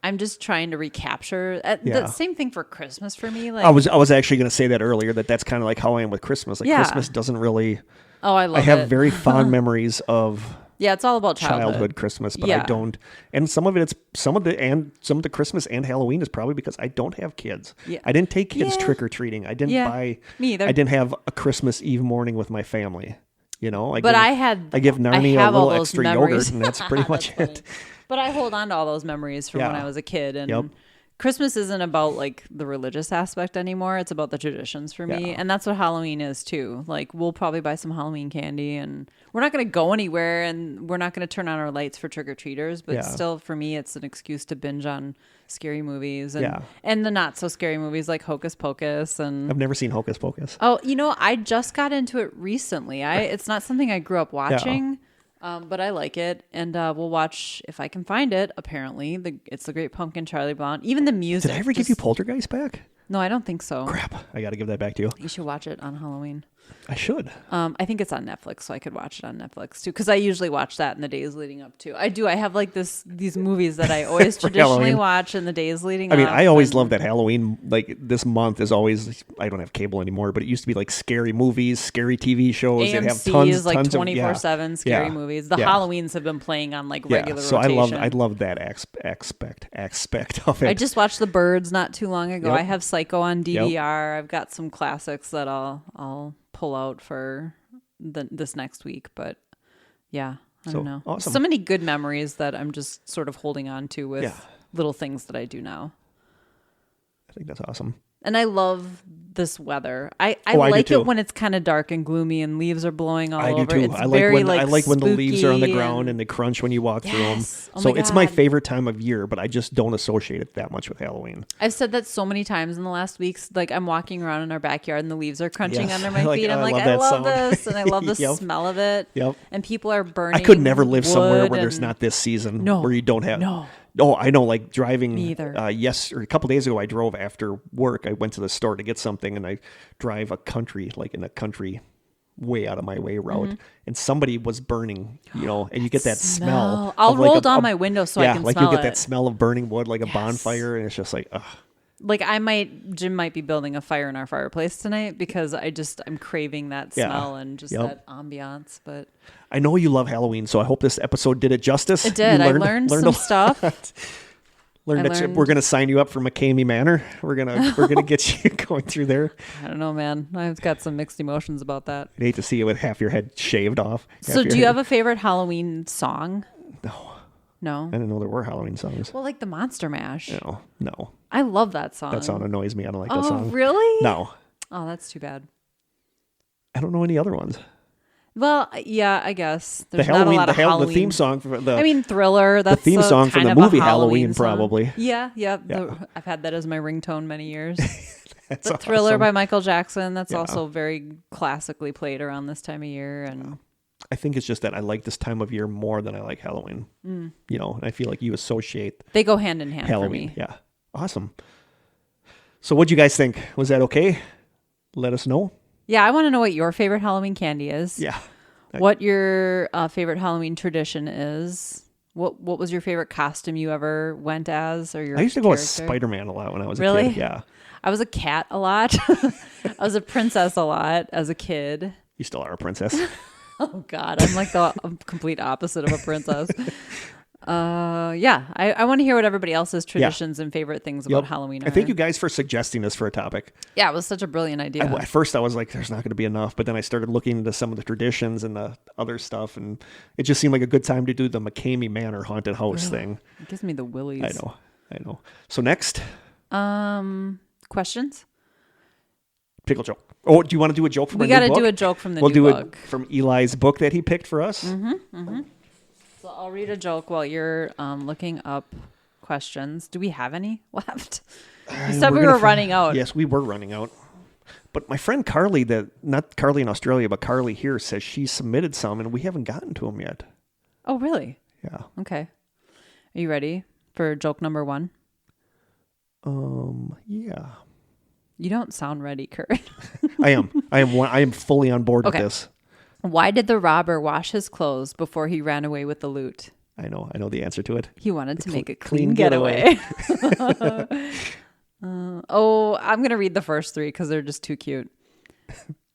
I'm just trying to recapture the same thing for Christmas for me. Like, I was actually going to say that earlier, that's kind of like how I am with Christmas. Like, Christmas doesn't really. Oh, I love it. I have very fond memories of. Yeah, it's all about childhood Christmas, but I don't. And some of the Christmas and Halloween is probably because I don't have kids. Yeah. I didn't take kids trick or treating. I didn't buy. Me either. I didn't have a Christmas Eve morning with my family. I give Narnia a little extra yogurt, and that's pretty much it. But I hold on to all those memories from when I was a kid, and Christmas isn't about like the religious aspect anymore. It's about the traditions for me. And that's what Halloween is too. Like, we'll probably buy some Halloween candy, and we're not going to go anywhere, and we're not going to turn on our lights for trick-or-treaters, but still for me, it's an excuse to binge on scary movies and the not so scary movies like Hocus Pocus. And I've never seen Hocus Pocus. Oh, I just got into it recently. It's not something I grew up watching. But I like it, and we'll watch if I can find it. Apparently, it's the Great Pumpkin Charlie Brown. Even the music. Did I ever give you Poltergeist back? No, I don't think so. Crap! I got to give that back to you. You should watch it on Halloween. I should. I think it's on Netflix, so I could watch it on Netflix too. Because I usually watch that in the days leading up to. I do. I have like these movies that I always traditionally watch in the days leading up. I mean, I always love that Halloween. Like, this month is always. I don't have cable anymore, but it used to be like scary movies, scary TV shows. AMC have tons, is like tons 24/7 scary movies. The Halloweens have been playing on like regular so rotation. I love that aspect of it. I just watched The Birds not too long ago. I have Psycho on DVR. I've got some classics that I'll pull out for this next week, but I don't know. Awesome. So many good memories that I'm just sort of holding on to with little things that I do now. I think that's awesome. And I love this weather. I like it when it's kind of dark and gloomy and leaves are blowing all over. I do too. I like when the leaves are on the ground and they crunch when you walk through them. So it's my favorite time of year, but I just don't associate it that much with Halloween. I've said that so many times in the last weeks. Like, I'm walking around in our backyard and the leaves are crunching under my feet. I'm like, I love this, and I love the smell of it. Yep. And people are burning. I could never live somewhere where there's not this season. Where you don't have. No. Oh, I know, like driving. Me either. Or a couple days ago, I drove after work. I went to the store to get something, and I drive in a country way out of my way route, and somebody was burning, and you get that smell. I'll roll down my window so I can smell it. You get that smell of burning wood, like a bonfire, and it's just like, ugh. Like Jim might be building a fire in our fireplace tonight because I'm craving that smell and just that ambiance. But I know you love Halloween, so I hope this episode did it justice. It did. I learned some stuff. We're going to sign you up for Mckamey Manor. We're gonna get you going through there. I don't know, man. I've got some mixed emotions about that. I'd hate to see you with half your head shaved off. So do you have a favorite Halloween song? No. I didn't know there were Halloween songs. Well, like the Monster Mash. No. I love that song. That song annoys me. I don't like that song. Oh, really? No. Oh, that's too bad. I don't know any other ones. Well, yeah, I guess. There's not a lot of Halloween. The theme song for Thriller. That's the theme song for the movie Halloween, probably. Yeah. I've had that as my ringtone many years. That's but Thriller by Michael Jackson. That's also very classically played around this time of year. And I think it's just that I like this time of year more than I like Halloween. And I feel like you associate. They go hand in hand Halloween. For me. Yeah. Awesome. So what'd you guys think? Was that okay? Let us know. Yeah, I want to know what your favorite Halloween candy is. Yeah. What your favorite Halloween tradition is. What was your favorite costume you ever went as? Or your I used to go as Spider-Man a lot when I was a kid. Yeah. I was a cat a lot. I was a princess a lot as a kid. You still are a princess. Oh, God. I'm like the complete opposite of a princess. I want to hear what everybody else's traditions and favorite things about Halloween are. I thank you guys for suggesting this for a topic. Yeah, it was such a brilliant idea. At first, I was like, there's not going to be enough. But then I started looking into some of the traditions and the other stuff. And it just seemed like a good time to do the Mckamey Manor haunted house thing. It gives me the willies. I know. So next? Questions? Pickle joke. Oh, do you want to do a joke from We got to do a joke from the new book. We'll do it from Eli's book that he picked for us. So I'll read a joke while you're looking up questions. Do we have any left? You said we were running out. Yes, we were running out. But my friend Carly, not Carly in Australia, but Carly here, says she submitted some and we haven't gotten to them yet. Oh, really? Yeah. Okay. Are you ready for joke number 1? Yeah. You don't sound ready, Kurt. I am fully on board with this. Why did the robber wash his clothes before he ran away with the loot? I know the answer to it. He wanted to make a clean getaway. I'm going to read the first 3 because they're just too cute.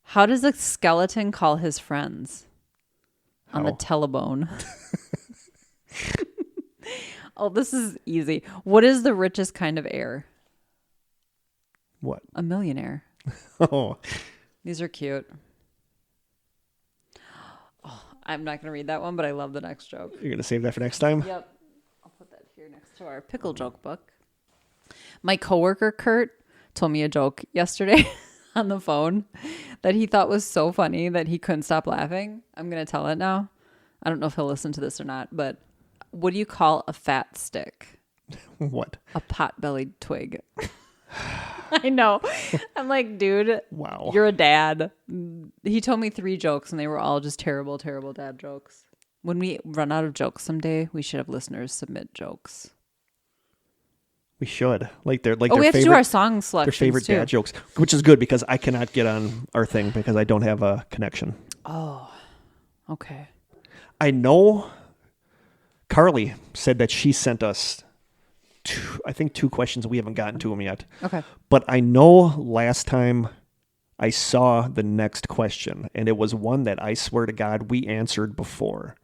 How does a skeleton call his friends? On the telebone. Oh, this is easy. What is the richest kind of heir? What? A millionaire. Oh. These are cute. Oh, I'm not going to read that one, but I love the next joke. You're going to save that for next time? Yep. I'll put that here next to our pickle joke book. My coworker, Kurt, told me a joke yesterday on the phone that he thought was so funny that he couldn't stop laughing. I'm going to tell it now. I don't know if he'll listen to this or not, but what do you call a fat stick? What? A pot-bellied twig. I know. I'm like, dude, wow, you're a dad. He told me 3 jokes and they were all just terrible, terrible dad jokes. When we run out of jokes someday, we should have listeners submit jokes. We should. We have to do our song selections. Their favorite dad jokes, which is good because I cannot get on our thing because I don't have a connection. Oh, okay. I know Carly said that she sent us 2 questions. We haven't gotten to them yet. Okay. But I know last time I saw the next question, and it was one that I swear to God we answered before.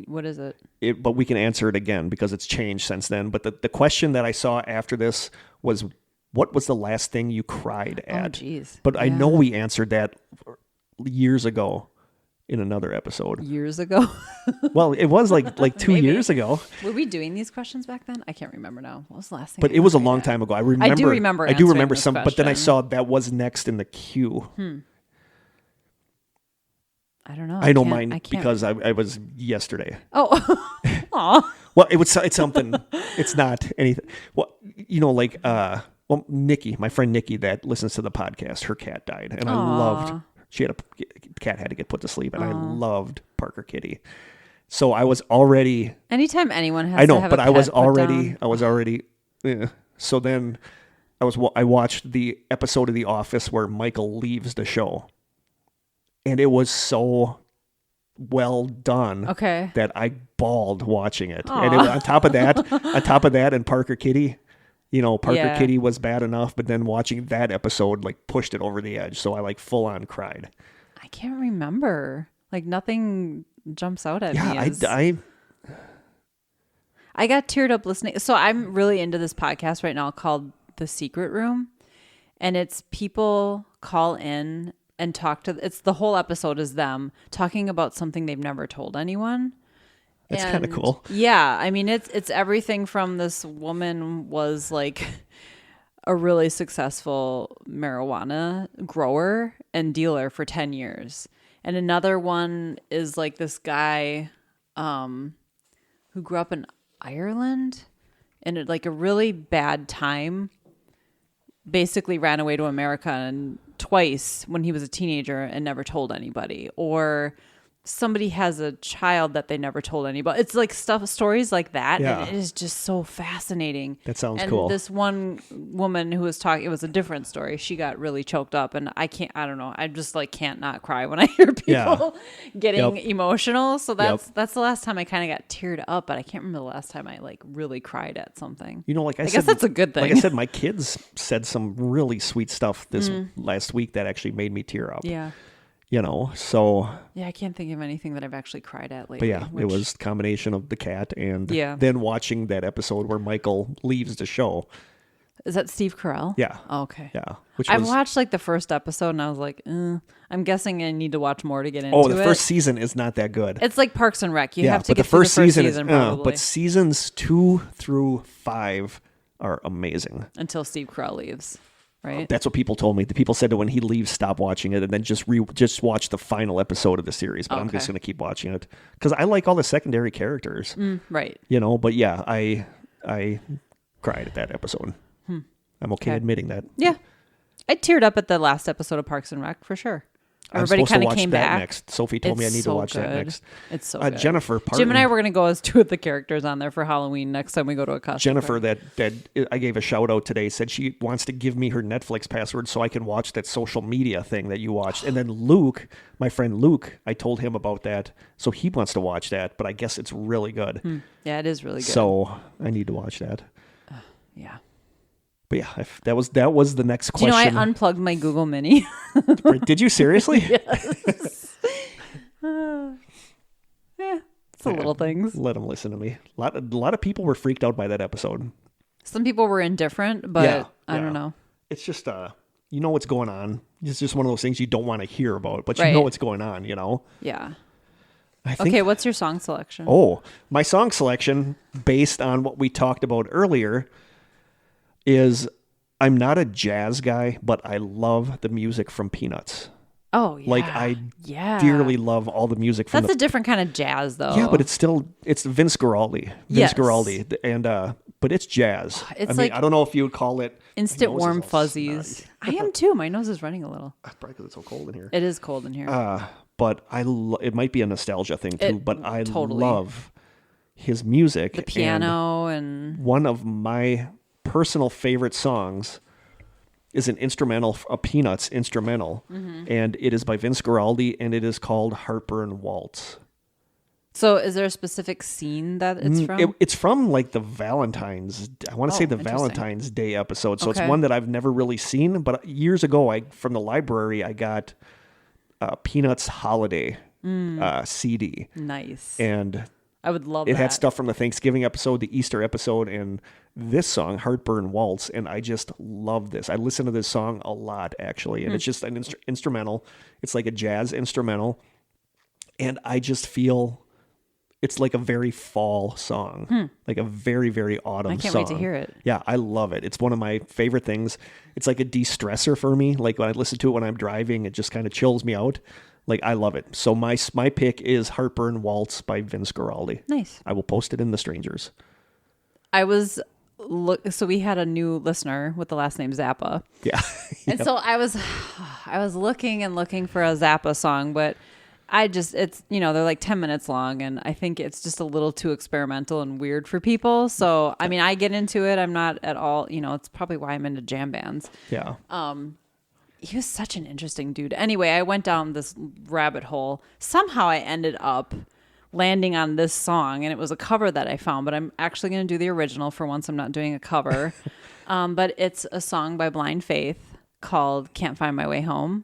What is it? But we can answer it again because it's changed since then. But the question that I saw after this was, what was the last thing you cried at? Oh, jeez. But I know we answered that years ago in another episode. Years ago? Well, it was like 2 years ago. Were we doing these questions back then? I can't remember now. What was the last thing? But it was a long time ago. I do remember some, question. But then I saw that was next in the queue. I don't know. I know mine because I was yesterday. Oh. Aw. Well, it's something. It's not anything. Well, Nikki, my friend Nikki that listens to the podcast, her cat died. And I loved, cat had to get put to sleep. And I loved Parker Kitty. So I was already. Anytime anyone has to have a pet I was already. So then I watched the episode of The Office where Michael leaves the show. And it was so well done that I bawled watching it. Aww. And on top of that, and Parker Kitty, Parker Kitty was bad enough, but then watching that episode like pushed it over the edge. So I like full on cried. I can't remember. Like nothing jumps out at me. I got teared up listening. So I'm really into this podcast right now called The Secret Room. And it's people call in and talk to, it's the whole episode is them talking about something they've never told anyone. That's kind of cool. Yeah. I mean, it's everything from this woman was like a really successful marijuana grower and dealer for 10 years. And another one is like this guy who grew up in Ireland and like a really bad time, basically ran away to America and twice when he was a teenager and never told anybody. Or somebody has a child that they never told anybody. It's like stories like that. Yeah. And it is just so fascinating. That sounds and cool. This one woman who was talking, it was a different story. She got really choked up and I don't know. I just like can't not cry when I hear people getting emotional. So that's the last time I kind of got teared up, but I can't remember the last time I like really cried at something. Like I guess that's a good thing. Like I said, my kids said some really sweet stuff this last week that actually made me tear up. Yeah. So yeah, I can't think of anything that I've actually cried at lately. But it was a combination of the cat and then watching that episode where Michael leaves the show. Is that Steve Carell? Yeah. Oh, okay. Yeah. I've watched like the first episode and I was like, I'm guessing I need to watch more to get into it. Oh, the first season is not that good. It's like Parks and Rec. You have to get through the first season probably. But seasons 2 through 5 are amazing. Until Steve Carell leaves. Right. That's what people told me. The people said that when he leaves, stop watching it and then just watch the final episode of the series. But I'm just going to keep watching it because I like all the secondary characters. Right. But yeah, I cried at that episode. I'm okay admitting that. Yeah. I teared up at the last episode of Parks and Rec for sure. Everybody kind of came back. Next. Sophie told me I need to watch that next. It's so good. Jennifer Parton. Jim and I were going to go as two of the characters on there for Halloween next time we go to a costume Jennifer, party. that I gave a shout out today, said she wants to give me her Netflix password so I can watch that social media thing that you watched. And then Luke, my friend Luke, I told him about that. So he wants to watch that, but I guess it's really good. Yeah, it is really good. So I need to watch that. Yeah. But yeah, that was the next question. Do you know I unplugged my Google Mini? Did you seriously? Yes. It's the little things. Let them listen to me. A lot of people were freaked out by that episode. Some people were indifferent, but I don't know. It's just you know what's going on. It's just one of those things you don't want to hear about, but you know what's going on. Yeah. Okay, what's your song selection? Oh, my song selection, based on what we talked about earlier, is I'm not a jazz guy, but I love the music from Peanuts. Oh, yeah. Like, I dearly love all the music from That's a different kind of jazz, though. Yeah, but it's Vince Guaraldi. Guaraldi. And, but it's jazz. I don't know if you would call it... Instant warm fuzzies. I am, too. My nose is running a little. Probably because it's so cold in here. It is cold in here. But it might be a nostalgia thing, too, but I love his music. The piano and... One of my personal favorite songs is a Peanuts instrumental, and it is by Vince Guaraldi, and it is called Heartburn Waltz. So is there a specific scene that it's from? It's from like the Valentine's Day episode. So it's one that I've never really seen, but years ago, from the library, I got Peanuts Holiday CD. Nice. And I would love that. It had stuff from the Thanksgiving episode, the Easter episode, and this song, Heartburn Waltz, and I just love this. I listen to this song a lot, actually, and it's just an instrumental. It's like a jazz instrumental, and I just feel it's like a very fall song, like a very, very autumn song. I can't wait to hear it. Yeah, I love it. It's one of my favorite things. It's like a de-stressor for me. Like when I listen to it when I'm driving, it just kind of chills me out. Like, I love it. So my pick is Heartburn Waltz by Vince Guaraldi. Nice. I will post it in the Strangers. So we had a new listener with the last name Zappa. Yeah. And so I was looking for a Zappa song, but it's, they're like 10 minutes long, and I think it's just a little too experimental and weird for people. So, I mean, I get into it. I'm not at all, it's probably why I'm into jam bands. Yeah. He was such an interesting dude. Anyway, I went down this rabbit hole. Somehow I ended up landing on this song, and it was a cover that I found, but I'm actually going to do the original for once. I'm not doing a cover. But it's a song by Blind Faith called Can't Find My Way Home.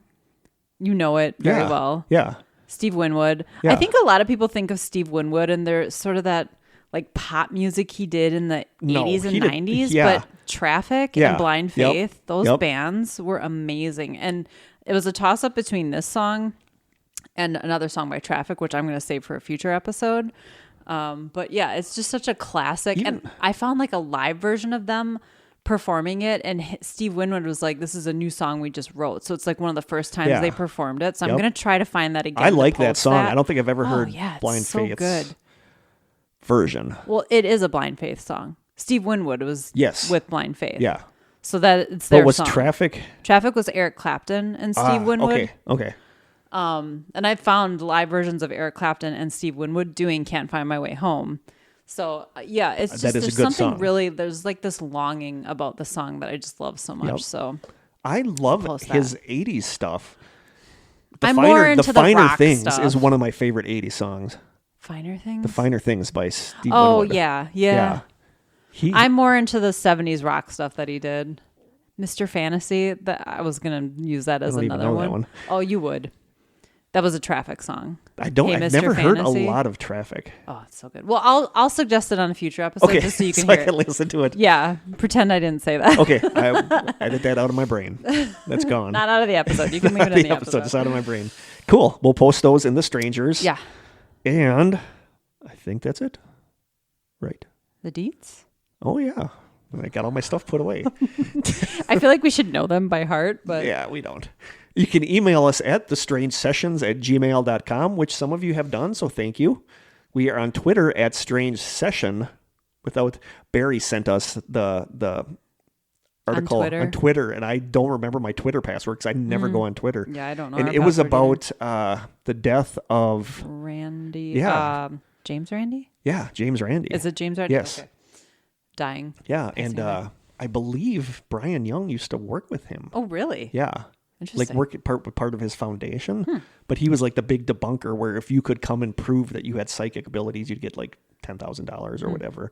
You know it very well. Yeah. Steve Winwood. Yeah. I think a lot of people think of Steve Winwood and they're sort of that like pop music he did in the 80s and 90s, but Traffic and Blind Faith, those bands were amazing. And it was a toss up between this song and another song by Traffic, which I'm going to save for a future episode. But yeah, it's just such a classic. And I found like a live version of them performing it, and Steve Winwood was like, this is a new song we just wrote. So it's like one of the first times they performed it. So I'm going to try to find that again. I like that song. I don't think I've ever heard Blind Faith's good version. Well, it is a Blind Faith song. Steve Winwood was with Blind Faith. Yeah. So that it's their song. Traffic? Traffic was Eric Clapton and Steve Winwood. Okay. And I found live versions of Eric Clapton and Steve Winwood doing Can't Find My Way Home. So yeah, it's just there's something song. Really there's like this longing about the song that I just love so much. So I love his 80s stuff. I'm more into the Finer rock Things stuff. Is one of my favorite 80s songs. Finer Things? The Finer Things by Steve Winwood. Yeah. I'm more into the 70s rock stuff that he did. Mr. Fantasy, that I was going to use that as another one. Oh, you would. That was a Traffic song. I've never heard a lot of Traffic. Oh, it's so good. Well, I'll suggest it on a future episode just so you can hear I can listen to it. Yeah, pretend I didn't say that. Okay, I edit that out of my brain. That's gone. Not out of the episode. You can leave it in the episode. Just out of my brain. Cool. We'll post those in the Strangers. Yeah. And I think that's it. Right. The deets? Oh, yeah. I got all my stuff put away. I feel like we should know them by heart, but... Yeah, we don't. You can email us at thestrangesessions@gmail.com, which some of you have done, so thank you. We are on Twitter at Strange Session. Barry sent us the article on Twitter, and I don't remember my Twitter password because I never go on Twitter. Yeah, I don't know. And it was about the death of... Randy. Yeah. James Randy? Yeah, James Randy. Is it James Randy? Yes. Okay. Dying. Yeah, and I believe Brian Young used to work with him. Oh, really? Yeah. Interesting. Like work part of his foundation. But he was like the big debunker where if you could come and prove that you had psychic abilities, you'd get like $10,000 or whatever.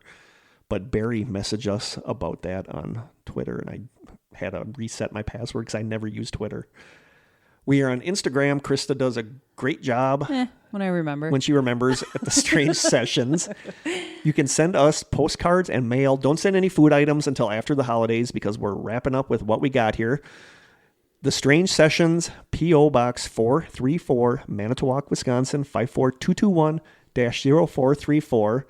But Barry messaged us about that on Twitter, and I had to reset my password because I never use Twitter. We are on Instagram. Krista does a great job. When I remember. When she remembers at the Strange Sessions. You can send us postcards and mail. Don't send any food items until after the holidays because we're wrapping up with what we got here. The Strange Sessions, P.O. Box 434, Manitowoc, Wisconsin, 54221-0434.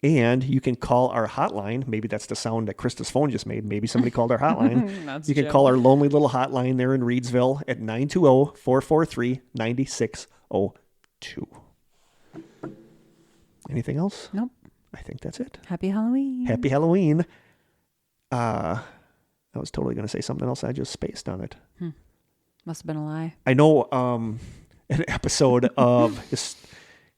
And you can call our hotline. Maybe that's the sound that Krista's phone just made. Maybe somebody called our hotline. You can call our lonely little hotline there in Reedsville at 920-443-9602. Anything else? Nope. I think that's it. Happy Halloween. Happy Halloween. I was totally going to say something else. I just spaced on it. Must have been a lie. I know an episode of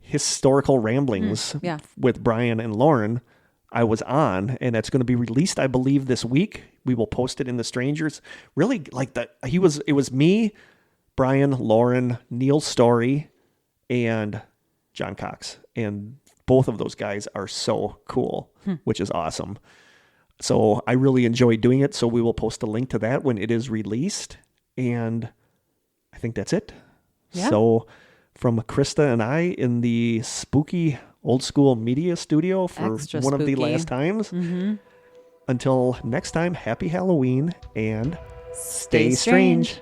Historical Ramblings with Brian and Lauren I was on, and it's going to be released, I believe, this week. We will post it in the Strangers. Really, like it was me, Brian, Lauren, Neil Story, and John Cox. And both of those guys are so cool, which is awesome. So I really enjoyed doing it. So we will post a link to that when it is released. And I think that's it. Yeah. So from Krista and I in the spooky old school media studio for Extra one spooky. of the last times. Until next time, happy Halloween and stay strange.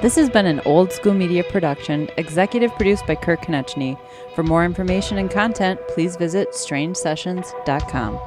This has been an Old School Media production, executive produced by Kirk Konechny. For more information and content, please visit strangesessions.com.